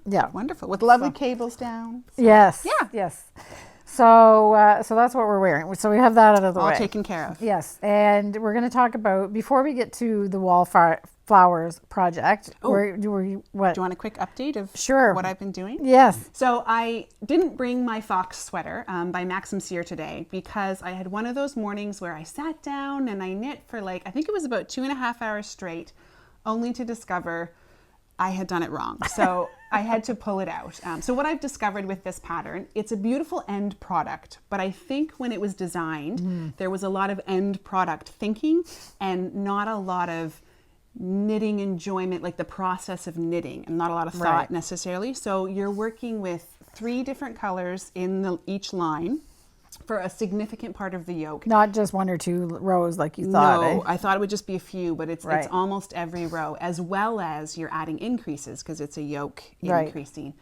Yeah. Wonderful. With lovely cables down. So. Yes. Yeah. Yes. So that's what we're wearing. So we have that out of the way. All taken care of. Yes. And we're going to talk about, before we get to the Wallflowers project, Do you want a quick update of what I've been doing? Yes. So I didn't bring my fox sweater by Maxim Cyr today because I had one of those mornings where I sat down and I knit for I think it was about 2.5 hours straight, only to discover I had done it wrong. So I had to pull it out. So what I've discovered with this pattern, it's a beautiful end product, but I think when it was designed, there was a lot of end product thinking and not a lot of knitting enjoyment, like the process of knitting, and not a lot of thought necessarily. So you're working with 3 different colors in each line for a significant part of the yoke. Not just 1 or 2 rows like you thought. No, I thought it would just be a few, but it's almost every row, as well as you're adding increases because it's a yoke increasing.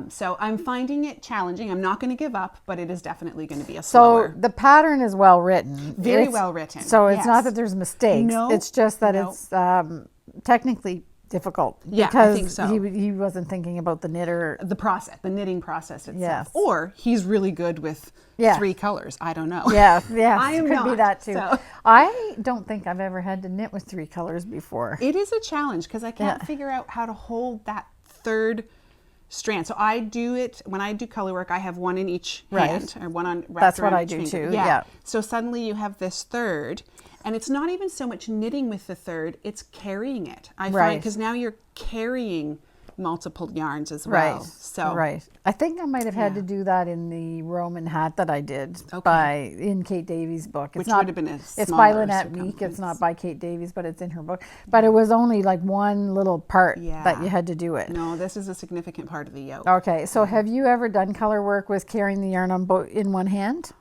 So I'm finding it challenging. I'm not going to give up, but it is definitely going to be a slower. So the pattern is well written. Very well written. So it's not that there's mistakes. No, it's just that it's technically difficult. Yeah, because I think so. He wasn't thinking about the the knitting process itself. Yes. Or he's really good with 3 colors. I don't know. Yeah. I am could not, be that too. So. I don't think I've ever had to knit with 3 colors before. It is a challenge because I can't figure out how to hold that third strand. So I do it when I do color work. I have 1 in each hand, or 1 on. That's what I do too. Yeah. So suddenly you have this third, and it's not even so much knitting with the third; it's carrying it. I find because now you're carrying multiple yarns as well. So I think I might have had to do that in the Roman hat that I did in Kate Davies' book. Which would have been it's by Lynette Meek. It's not by Kate Davies, but it's in her book. But it was only like one little part that you had to do it. No, this is a significant part of the yoke. Okay, so have you ever done color work with carrying the yarn in one hand?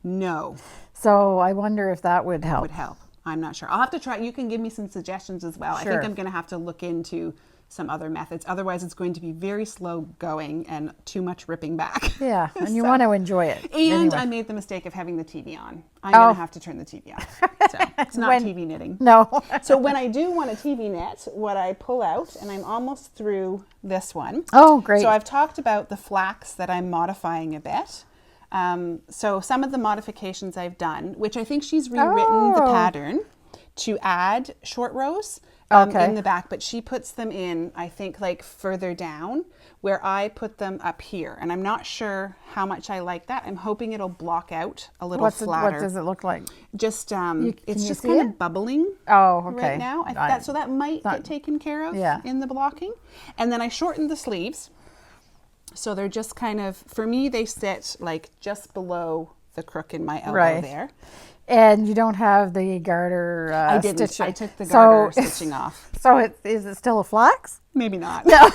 No. So I wonder if that would help. It would help. I'm not sure. I'll have to try. You can give me some suggestions as well. Sure. I think I'm going to have to look into some other methods. Otherwise, it's going to be very slow going and too much ripping back. Yeah, and you want to enjoy it. And anyway. I made the mistake of having the TV on. I'm going to have to turn the TV on. So it's not TV knitting. No. So when I do want a TV knit, what I pull out, and I'm almost through this one. Oh, great. So I've talked about the flax that I'm modifying a bit. So some of the modifications I've done, which I think she's rewritten the pattern to add short rows. In the back, but she puts them in, I think, like further down where I put them up here. And I'm not sure how much I like that. I'm hoping it'll block out a little flatter. What does it look like? Just, it's just kind of bubbling right now. So that might get taken care of in the blocking. And then I shortened the sleeves. So they're just kind of, for me, they sit like just below the crook in my elbow there. And you don't have the garter I didn't. stitching. I took the garter stitching off. So is it still a flax? Maybe not. No.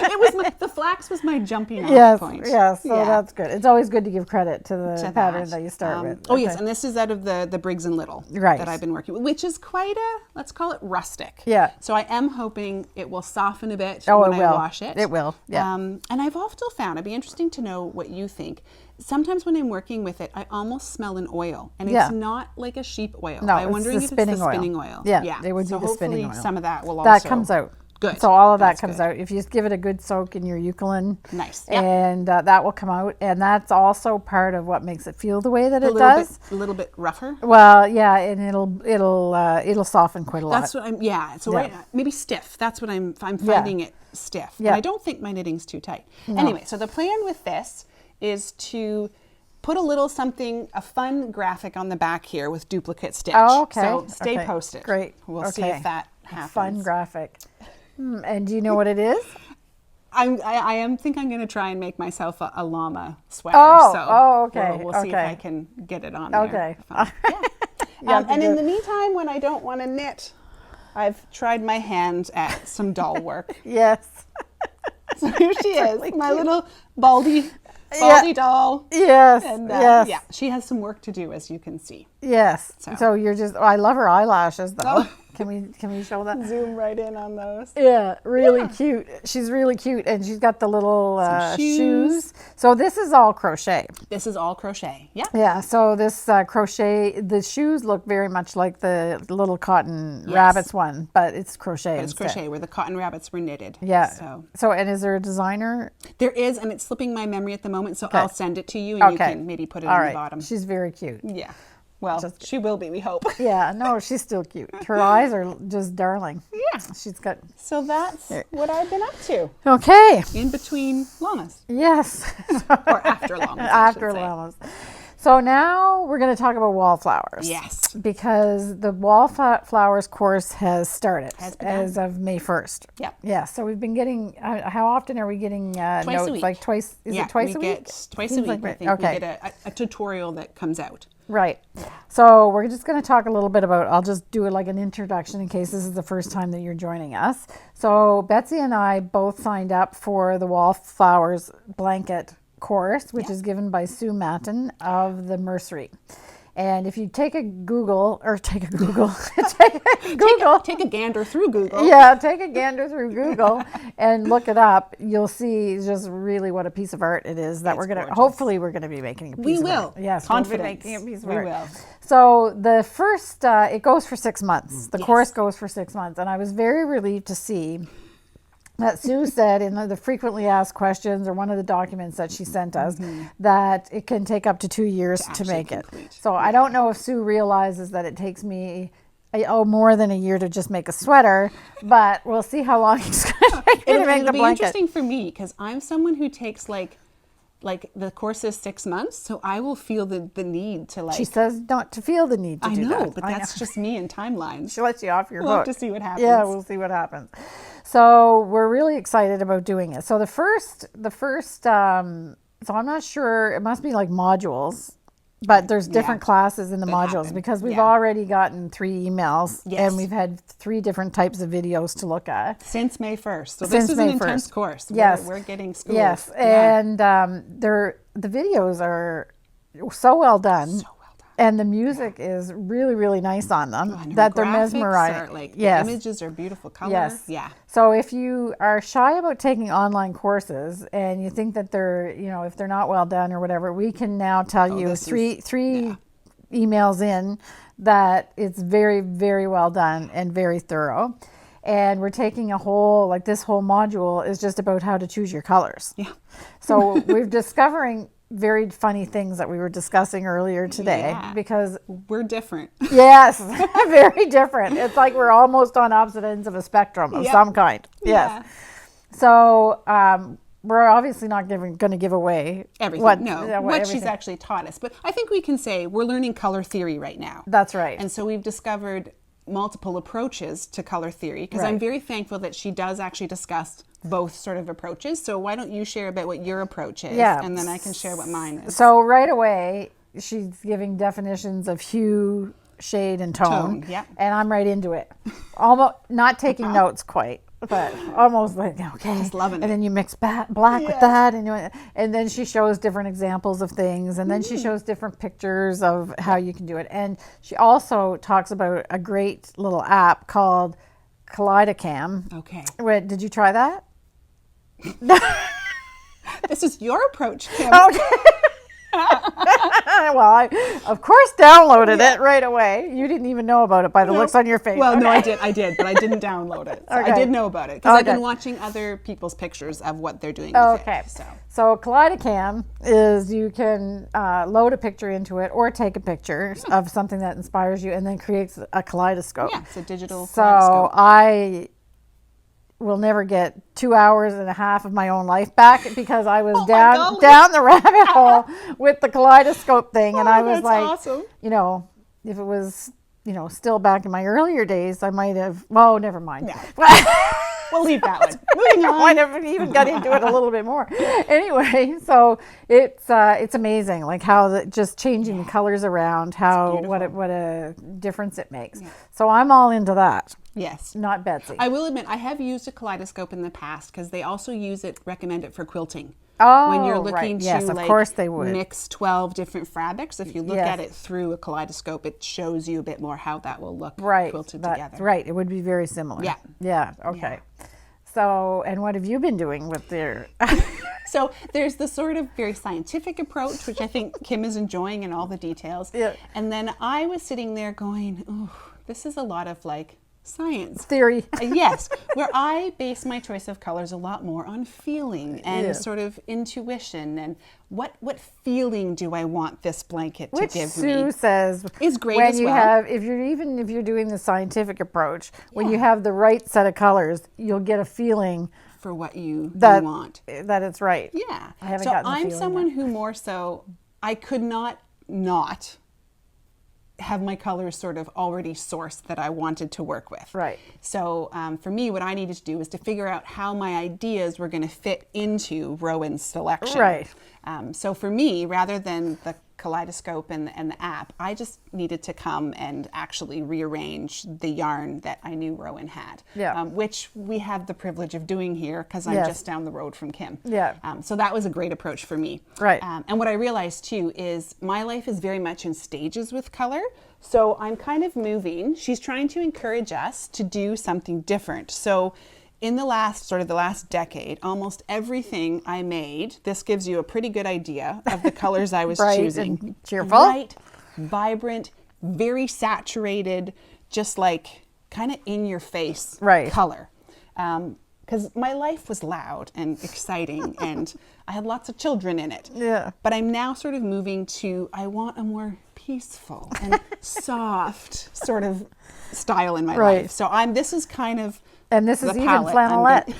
It was the flax was my jumping off Yes, point. yes. So that's good. It's always good to give credit to the To pattern that you start with. Oh yes, and this is out of the Briggs and Little that I've been working with, which is quite let's call it rustic. Yeah. So I am hoping it will soften a bit Oh, when it I will. wash it. It will. Yeah. And I've also found it'd be interesting to know what you think. Sometimes when I'm working with it, I almost smell an oil, and it's not like a sheep oil. No, I'm wondering if it's the spinning oil. Yeah, it would be the spinning oil. Hopefully some of that will that also comes out. Good. So all of that That's comes good. out. If you just give it a good soak in your eucalyptus, Nice. Yep. and that will come out, and that's also part of what makes it feel the way that it does. A little bit rougher. Well, yeah, and it'll soften quite a lot. That's what I'm. Yeah. So right, maybe stiff. That's what I'm finding it stiff. Yeah. And I don't think my knitting's too tight. No. Anyway, so the plan with this is to put a little something, a fun graphic on the back here with duplicate stitch. Oh, okay. So stay posted. Great. We'll see if that happens. Fun graphic. And do you know what it is? I think I'm going to try and make myself a llama sweater. Okay. We'll see if I can get it on there. Okay. Yeah. And in the meantime, when I don't want to knit, I've tried my hand at some doll work. Yes. So here she is, my little baldy doll. Yes. And yes. yeah, she has some work to do, as you can see. Yes. So you're just. I love her eyelashes, though. Oh. Can we show that? Zoom right in on those. Yeah, really cute. She's really cute, and she's got the little shoes. So this is all crochet. This is all crochet. Yeah. Yeah. So this crochet, the shoes look very much like the little cotton rabbits one, but it's crochet. But it's crochet where the cotton rabbits were knitted. Yeah. So and is there a designer? There is, and it's slipping my memory at the moment. So I'll send it to you, and you can maybe put it on the bottom. She's very cute. Yeah. Well, she will be, we hope. Yeah, no, she's still cute. Her eyes are just darling. Yeah. She's got... So that's what I've been up to. Okay. In between llamas. Yes. Or after llamas. After llamas. So now we're going to talk about Wallflowers. Yes. Because the Wallflowers course has started as of May 1st. Yep. Yeah. So we've been getting, how often are we getting notes? A week. Like twice, is it twice a week? Twice a week. I think we get a tutorial that comes out. Right. So we're just going to talk a little bit about, I'll just do it like an introduction in case this is the first time that you're joining us. So Betsy and I both signed up for the Wallflowers blanket course, which is given by Sue Matten of the Mercery. And if you take a take a gander through Google. Yeah, take a gander through Google and look it up. You'll see just really what a piece of art it is that hopefully we're going to be making a piece of art. Yes, Confidence. we'll be making a piece of art. We will. So the first, it goes for 6 months. The course goes for 6 months. And I was very relieved to see that Sue said in the frequently asked questions, or one of the documents that she sent us, that it can take up to 2 years to make it. So I don't know if Sue realizes that it takes me more than a year to just make a sweater, but we'll see how long it's going to take me to make the blanket. It'll be interesting for me because I'm someone who takes like the course is 6 months, so I will feel the need to She says not to feel the need to do that. I know, but that's just me and timelines. She lets you off your hook. We'll have to see what happens. Yeah, we'll see what happens. So we're really excited about doing it. So the first, so I'm not sure, it must be like modules, but there's different classes in the modules because we've already gotten 3 emails and we've had 3 different types of videos to look at. Since May 1st. So this is an intense course. Yes. We're getting schooled. Yes. And the videos are so well done. And the music is really, really nice on them. That they're mesmerizing. The images are beautiful color. Yes. Yeah. So if you are shy about taking online courses and you think that they're, if they're not well done or whatever, we can now tell you three emails in that it's very, very well done and very thorough. And we're taking this whole module is just about how to choose your colors. Yeah. So we're discovering very funny things that we were discussing earlier today because we're different. Yes, very different. It's like we're almost on opposite ends of a spectrum of some kind. Yes. Yeah. So we're obviously not going to give away everything. What she's actually taught us. But I think we can say we're learning color theory right now. That's right. And so we've discovered multiple approaches to color theory because I'm very thankful that she does actually discuss both sort of approaches. So why don't you share about what your approach is and then I can share what mine is. So right away, she's giving definitions of hue, shade, and tone. Yeah. And I'm right into it. Almost not taking notes quite. but almost like, okay. Just loving it. And then you mix black with that, and then she shows different examples of things, and then she shows different pictures of how you can do it. And she also talks about a great little app called Kaleidocam. Okay. Wait, did you try that? This is your approach, Kim. Okay. Well, I, of course, downloaded it right away. You didn't even know about it by the looks on your face. Well, no, I did, but I didn't download it. So I did know about it because I've been watching other people's pictures of what they're doing with it. So Kaleidocam is you can load a picture into it or take a picture of something that inspires you and then creates a kaleidoscope. Yeah, it's a digital so kaleidoscope. I will never get 2 hours and a half of my own life back because I was down the rabbit hole with the kaleidoscope thing. And I was like, awesome. You know, if it was, you know, still back in my earlier days, I might have, well, never mind. Yeah. We'll leave that one. Moving on. I never even got into it a little bit more. Anyway, so it's amazing, like how just changing the colors around, what a difference it makes. Yeah. So I'm all into that. Yes. Not Betsy. I will admit, I have used a kaleidoscope in the past because they also recommend it for quilting. Oh, when you're looking to yes, of course they would. Mix 12 different fabrics, if you look at it through a kaleidoscope, it shows you a bit more how that will look quilted together. Right. It would be very similar. Yeah. Yeah. Okay. Yeah. So, and what have you been doing with their... So there's the sort of very scientific approach, which I think Kim is enjoying in all the details. Yeah. And then I was sitting there going, oh, this is a lot of like science. Theory. Yes, where I base my choice of colors a lot more on feeling and sort of intuition and what feeling do I want this blanket to give me. Which Sue says is great when as you well. have, if you're doing the scientific approach, when you have the right set of colors, you'll get a feeling for what you want. That it's right. Yeah. I haven't gotten the I'm feeling someone yet. who more so, I could not have my colors sort of already sourced that I wanted to work with. Right. So for me, what I needed to do was to figure out how my ideas were going to fit into Rowan's selection. Right. So for me, rather than the kaleidoscope and the app, I just needed to come and actually rearrange the yarn that I knew Rowan had. Yeah. Which we have the privilege of doing here because I'm just down the road from Kim. Yeah. So that was a great approach for me. Right. And what I realized too is my life is very much in stages with color. So I'm kind of moving. She's trying to encourage us to do something different. So in the last decade, almost everything I made, this gives you a pretty good idea of the colors I was choosing. And cheerful. Bright, vibrant, very saturated, just like kind of in your face color. Because my life was loud and exciting and I had lots of children in it. Yeah. But I'm now sort of moving to, I want a more peaceful and soft sort of style in my life. So this is kind of and this is even flannelette. It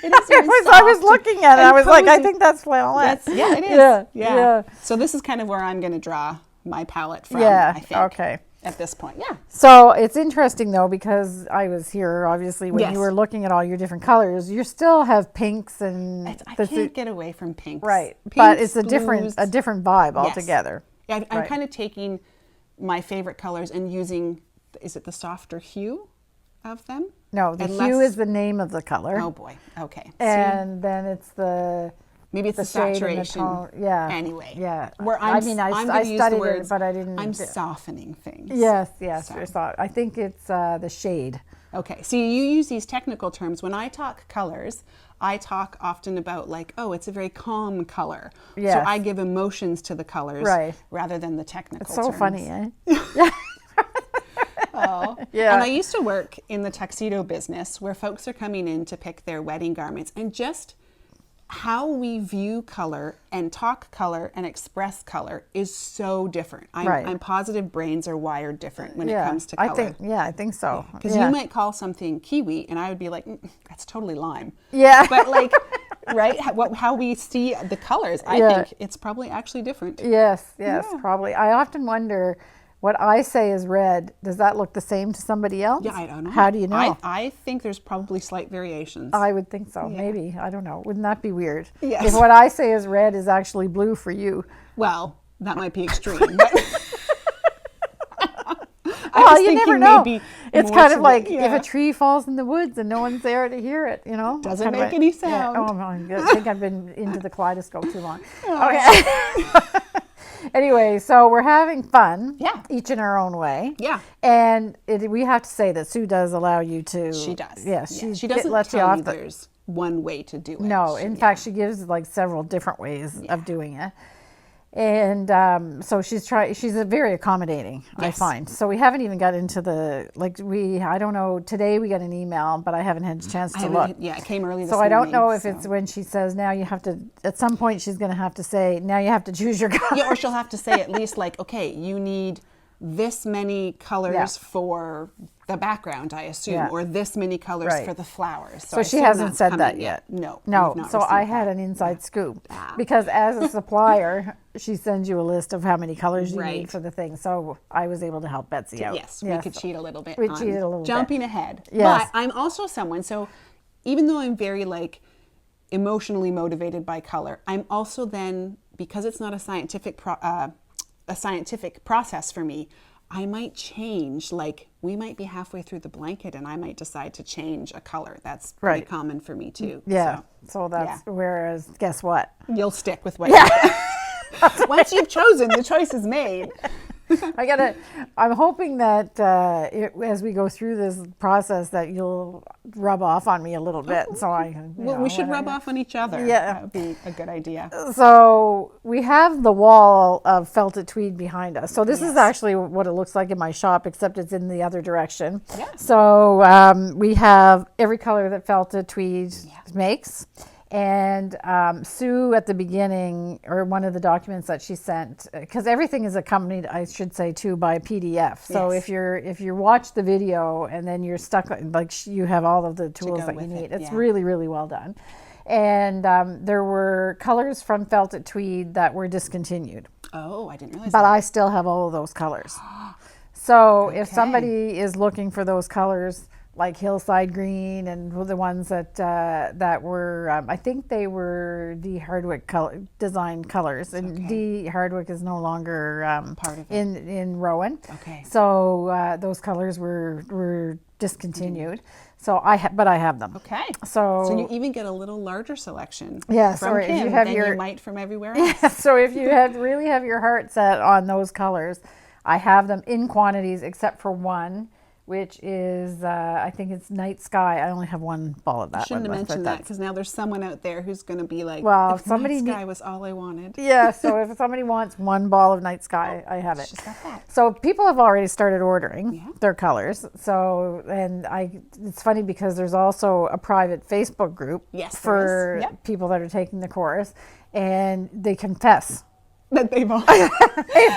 is I was looking at it. I was like, I think that's flannelette. Yeah, it is. Yeah. So this is kind of where I'm going to draw my palette from, I think. Okay. At this point, yeah. So it's interesting though, because I was here obviously when you were looking at all your different colors. You still have pinks and I can't get away from pinks. Right. Pinks, but it's a blues. different vibe altogether. Yeah, I'm kind of taking my favorite colors and using, is it the softer hue of them? No, the hue is the name of the color. Oh boy. Okay. And then it's the maybe it's the saturation. Yeah. Anyway. Yeah. Where I studied it, but I didn't. I'm softening things. Yes. I think it's the shade. Okay. So you use these technical terms. When I talk colors, I talk often about like, oh, it's a very calm color. Yes. So I give emotions to the colors rather than the technical terms. It's so funny, eh? Oh. Yeah. And I used to work in the tuxedo business where folks are coming in to pick their wedding garments, and just how we view color and talk color and express color is so different. I'm positive brains are wired different when it comes to color. I think so. Because you might call something kiwi and I would be like, that's totally lime. Yeah. But like, right, how we see the colors, I think it's probably actually different. Yes, probably. I often wonder, what I say is red, does that look the same to somebody else? Yeah, I don't know. How do you know? I think there's probably slight variations. I would think so. Maybe. I don't know. Wouldn't that be weird? Yes. If what I say is red is actually blue for you. Well, that might be extreme. But Well, you never know. maybe It's more kind to of like the- if a tree falls in the woods and no one's there to hear it, you know. Doesn't Kind of make any Yeah. sound. Oh my God. I think I've been into the kaleidoscope too long. Okay. Anyway, so we're having fun. Yeah. Each in our own way. Yeah. And we have to say that Sue does allow you to. She does. Yeah. She doesn't lets you tell off you the. there's one way to do it. No, She- in fact, she gives like several different ways of doing it. And so she's very accommodating, I Yes. find. So we haven't even got into I don't know, today we got an email, but I haven't had a chance to look. Yeah, it came early this So morning. I don't know if so- it's when she says now you have to, at some point she's going to have to say, now you have to choose your color. Yeah, or she'll have to say at least like, okay, you need this many colors Yeah. for the background, I assume, Yeah. or this many colors Right. for the flowers. So I she assume hasn't that's said coming that yet. No. No, we've not so I received had that. an inside scoop Ah. because as a supplier, she sends you a list of how many colors you Right. need for the thing. So I was able to help Betsy out. Yes, we could cheat a little bit. We on cheated a little bit. jumping ahead. Yes. But I'm also someone, so even though I'm very like emotionally motivated by color, I'm also then, because it's not a scientific process for me, I might change, like we might be halfway through the blanket and I might decide to change a color. That's pretty Right. common for me too. Yeah. So that's, whereas guess what? So you'll stick with what you Once you've chosen, the choice is made. I'm hoping that as we go through this process that you'll rub off on me a little bit. So Well, we should rub off on each other. Yeah. That would be a good idea. So we have the wall of felted tweed behind us. So this is actually what it looks like in my shop, except it's in the other direction. Yeah. So we have every color that felted tweed makes. And Sue at the beginning, or one of the documents that she sent, because everything is accompanied, I should say, too, by a PDF. So Yes. if you watch the video and then you're stuck, like you have all of the tools go that you with need. it, It's yeah. really, really well done. And there were colors from felted tweed that were discontinued, Oh, I didn't realize but that. I still have all of those colors. So if Okay. somebody is looking for those colors, like hillside green and the ones that were, I think they were D. Hardwick design colors, and Okay. D. Hardwick is no longer Part of it. in Rowan. Okay. So those colors were discontinued. So but I have them. Okay. So So you even get a little larger selection Yeah, from so if you Kim have than your- you might from everywhere else. Yeah, so if you really have your heart set on those colors, I have them in quantities except for one, which is I think it's Night Sky. I only have one ball of that. Shouldn't one have left, mentioned but that because now there's someone out there who's going to be like, Well, if somebody Night need- Sky was all I wanted. Yeah, so if somebody wants one ball of Night Sky, I have it. She's got that. So people have already started ordering Yeah. their colors. So, and it's funny because there's also a private Facebook group Yes, there for is. Yep. people that are taking the course, and they confess. That they've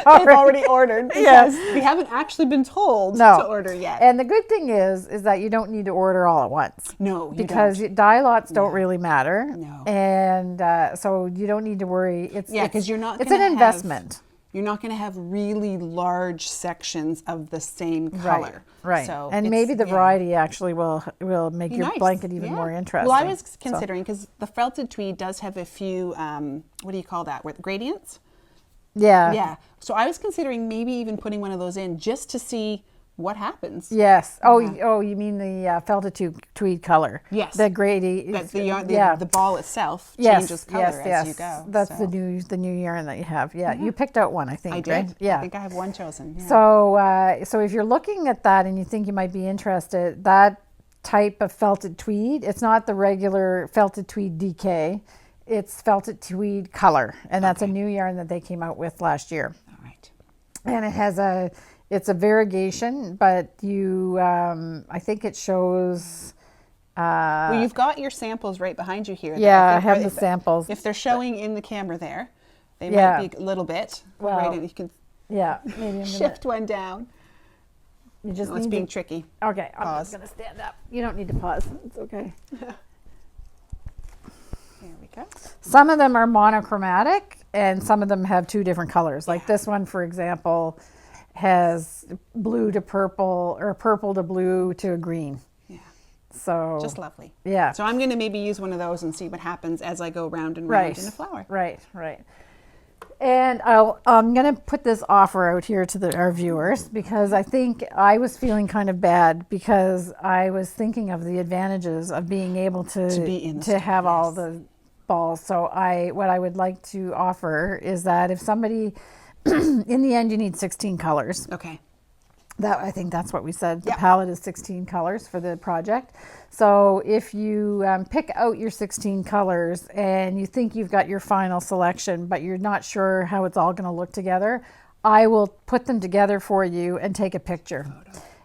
already ordered because Yes. we haven't actually been told No. to order yet. And the good thing is that you don't need to order all at once. No, you Because don't. dye lots don't really matter. No. And so you don't need to worry. Yeah, because you're not It's gonna an investment. You're not going to have really large sections of the same color. Right. So and it's- maybe the yeah. variety actually will make Be your nice. blanket even Yeah. more interesting. Well, I was So- considering because the felted tweed does have a few, what do you call that? Gradients? Yeah. Yeah. So I was considering maybe even putting one of those in just to see what happens. Yes. Oh, you mean the felted tweed color? Yes. The grady. That the yarn, yeah. the ball itself Yes, changes color as you go. That's so. the new yarn that you have. Yeah. You picked out one, I think. I did. Right? Yeah. I think I have one chosen. Yeah. So if you're looking at that and you think you might be interested, that type of felted tweed, it's not the regular felted tweed DK. It's felted tweed color, and that's a new yarn that they came out with last year. All right. And it's a variegation, but I think it shows. Well, you've got your samples right behind you here. Yeah, that I have the if- samples. If they're showing in the camera there, they Yeah. might be a little bit. Well, right, and you can Yeah, maybe I'm gonna. shift one down. You just Oh, it's need being to, tricky. okay, I'm pause. just gonna stand up. You don't need to pause. It's okay. There we go. Some of them are monochromatic, and some of them have two different colors. Like this one, for example, has blue to purple, or purple to blue to a green. Yeah. So Just lovely. yeah. So I'm going to maybe use one of those and see what happens as I go round and round Right. in a flower. Right, right. And I'm going to put this offer out here to our viewers because I think I was feeling kind of bad because I was thinking of the advantages of being able to have all the balls. So what I would like to offer is that if somebody, in the end, you need 16 colors. Okay. I think that's what we said. The palette is 16 colors for the project. So if you pick out your 16 colors and you think you've got your final selection, but you're not sure how it's all going to look together, I will put them together for you and take a picture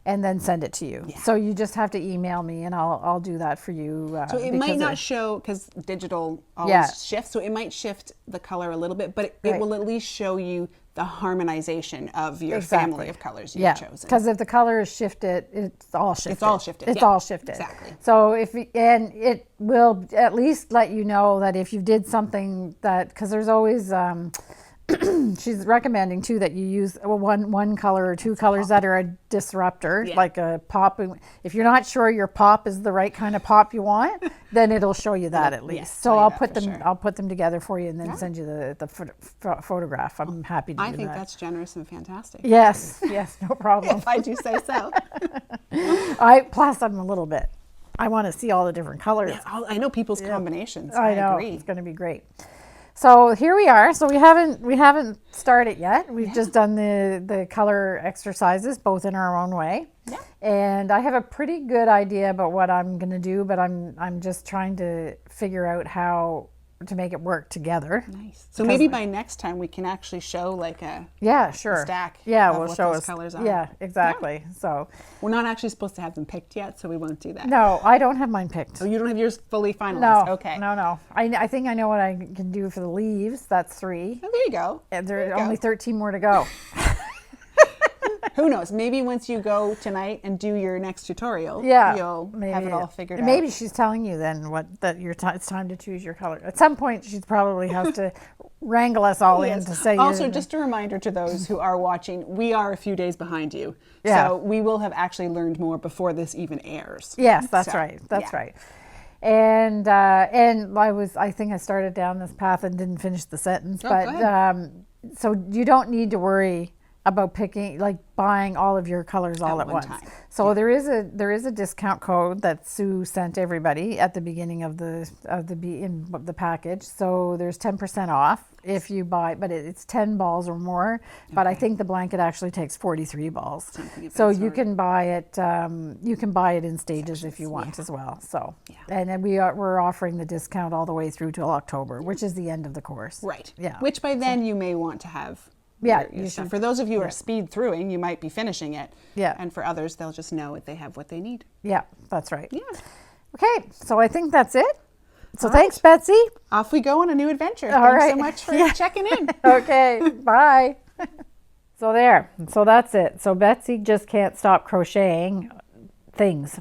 and then send it to you. Yeah. So you just have to email me and I'll do that for you. So it might not show, because digital always shifts, so it might shift the color a little bit, but it will at least show you the harmonization of your family of colors you've chosen. Because if the color is shifted, it's all shifted. It's all shifted. It's all shifted. Exactly. So and it will at least let you know that if you did something because there's always she's recommending too that you use one color or two colors that are a disruptor, like a pop. If you're not sure your pop is the right kind of pop you want, then it'll show you that at least. So I'll put them I'll put them together for you and then send you the photograph. I'm happy to do that. I think that's generous and fantastic. Yes, no problem. If I do say so. Plus I'm a little bit. I want to see all the different colors. Yeah, I know people's combinations. I know. Agree. It's going to be great. So here we are. So we haven't started yet. We've just done the color exercises, both in our own way. Yeah. And I have a pretty good idea about what I'm going to do, but I'm just trying to figure out how to make it work together. Nice. So maybe by next time we can actually show like a stack. Yeah, of we'll what show those us colors are. Yeah, exactly. Yeah. So we're not actually supposed to have them picked yet, so we won't do that. No, I don't have mine picked. Oh, you don't have yours fully finalized? No. Okay. No. I think I know what I can do for the leaves. That's 3. Oh, there you go. And there are only 13 more to go. Who knows? Maybe once you go tonight and do your next tutorial, you'll have it all figured out. Maybe she's telling you then it's time to choose your color. At some point, she probably has to wrangle us all in to say. Also, just a reminder to those who are watching, we are a few days behind you. Yeah. So we will have actually learned more before this even airs. Yes, that's right. That's right. And I think I started down this path and didn't finish the sentence. So you don't need to worry about buying all of your colors all at once. So there is a discount code that Sue sent everybody at the beginning of the package. So there's 10% off if you buy, but it's 10 balls or more. But I think the blanket actually takes 43 balls. So you can buy it. You can buy it in stages if you want as well. So and then we're offering the discount all the way through till October, which is the end of the course. Right. Yeah. Which by then you may want to have. You should. For those of you who are speed throughing, you might be finishing it. Yeah. And for others, they'll just know they have what they need. Yeah, that's right. Yeah. Okay, so I think that's it. So thanks, Betsy. Off we go on a new adventure. Thanks so much for checking in. Okay, bye. So that's it. So Betsy just can't stop crocheting things.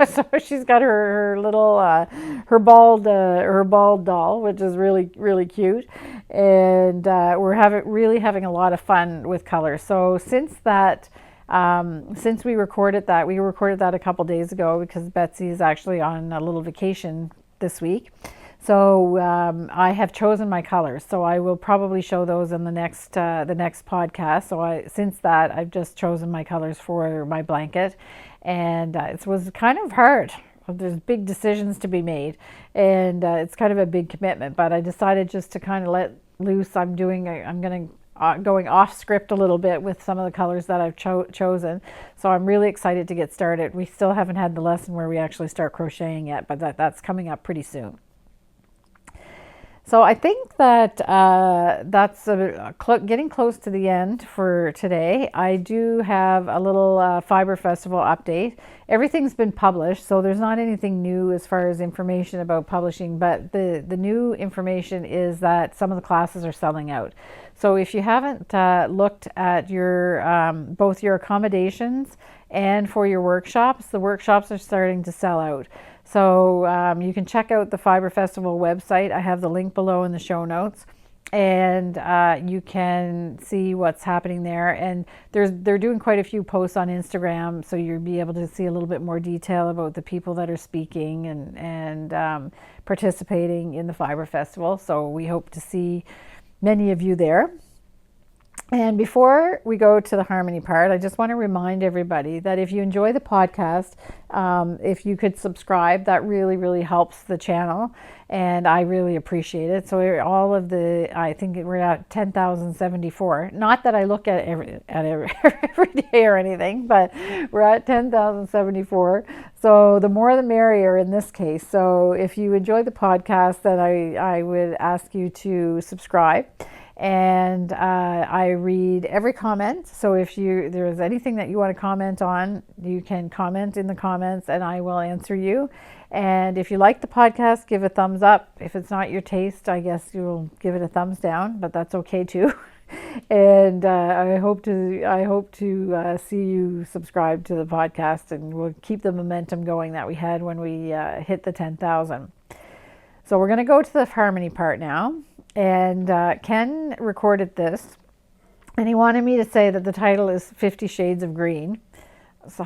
So she's got her little her bald doll, which is really, really cute, and we're having a lot of fun with colors. So since we recorded that a couple days ago because Betsy is actually on a little vacation this week. So I have chosen my colors. So I will probably show those in the next podcast. So since that I've just chosen my colors for my blanket, and it was kind of hard. There's big decisions to be made, and it's kind of a big commitment. But I decided just to kind of let loose. I'm going off script a little bit with some of the colors that I've chosen. So I'm really excited to get started. We still haven't had the lesson where we actually start crocheting yet, but that's coming up pretty soon. So I think that that's getting close to the end for today. I do have a little Fibre Festival update. Everything's been published, so there's not anything new as far as information about publishing, but the new information is that some of the classes are selling out. So if you haven't looked at your both your accommodations and for your workshops, the workshops are starting to sell out. So you can check out the Fibre Festival website. I have the link below in the show notes, and you can see what's happening there. And they're doing quite a few posts on Instagram, so you'll be able to see a little bit more detail about the people that are speaking and participating in the Fibre Festival. So we hope to see many of you there. And before we go to the harmony part, I just want to remind everybody that if you enjoy the podcast, if you could subscribe, that really, really helps the channel. And I really appreciate it. So I think we're at 10,074. Not that I look at it every day or anything, but we're at 10,074. So the more the merrier in this case. So if you enjoy the podcast, then I would ask you to subscribe. And I read every comment. So if there's anything that you want to comment on, you can comment in the comments and I will answer you. And if you like the podcast, give a thumbs up. If it's not your taste, I guess you'll give it a thumbs down, but that's okay too. And I hope to see you subscribe to the podcast, and we'll keep the momentum going that we had when we hit the 10,000. So we're going to go to the harmony part now. And Ken recorded this, and he wanted me to say that the title is 50 Shades of Green. So,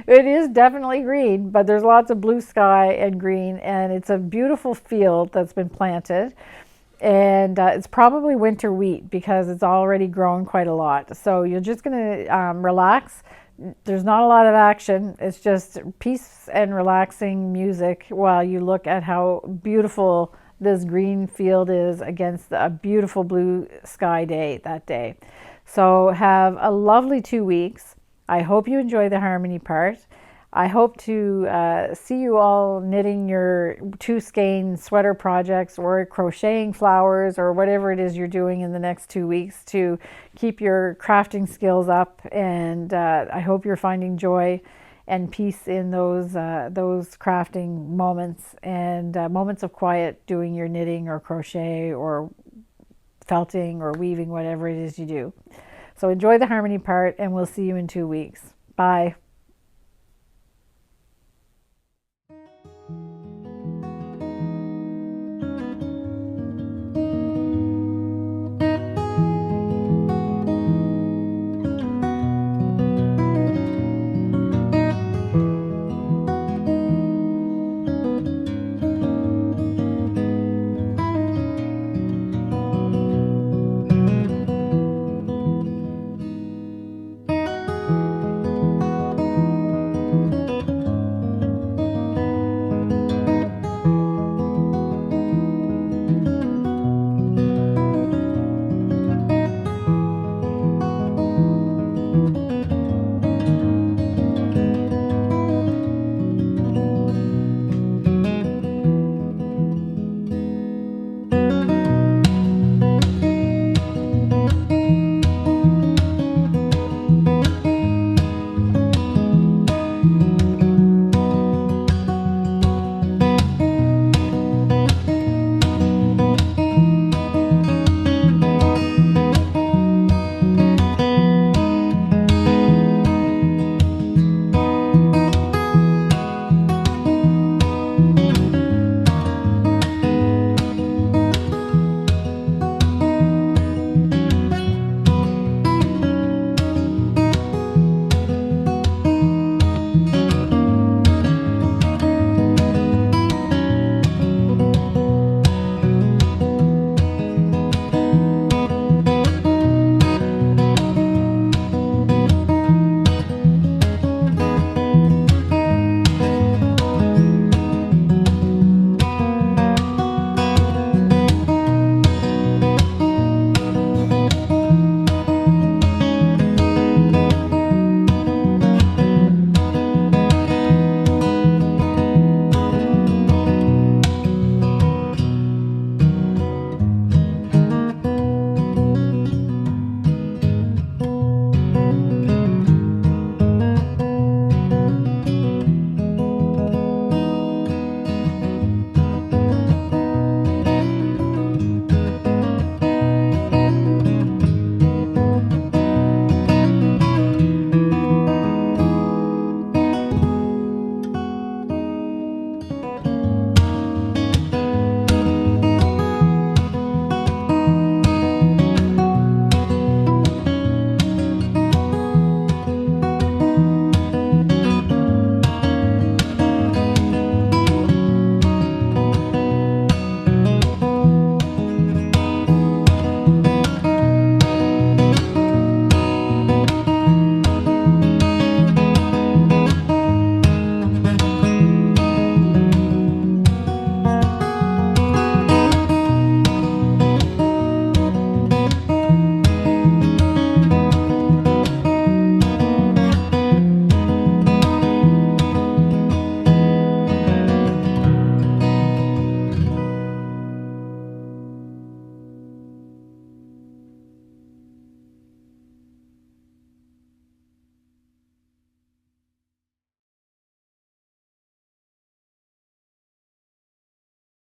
it is definitely green, but there's lots of blue sky and green, and it's a beautiful field that's been planted. And it's probably winter wheat because it's already grown quite a lot. So you're just going to relax. There's not a lot of action. It's just peace and relaxing music while you look at how beautiful this green field is against a beautiful blue sky day that day. So have a lovely 2 weeks. I hope you enjoy the harmony part. I hope to see you all knitting your 2 skein sweater projects or crocheting flowers or whatever it is you're doing in the next 2 weeks to keep your crafting skills up. And I hope you're finding joy and peace in those crafting moments and moments of quiet doing your knitting or crochet or felting or weaving, whatever it is you do. So enjoy the harmony part, and we'll see you in 2 weeks. Bye.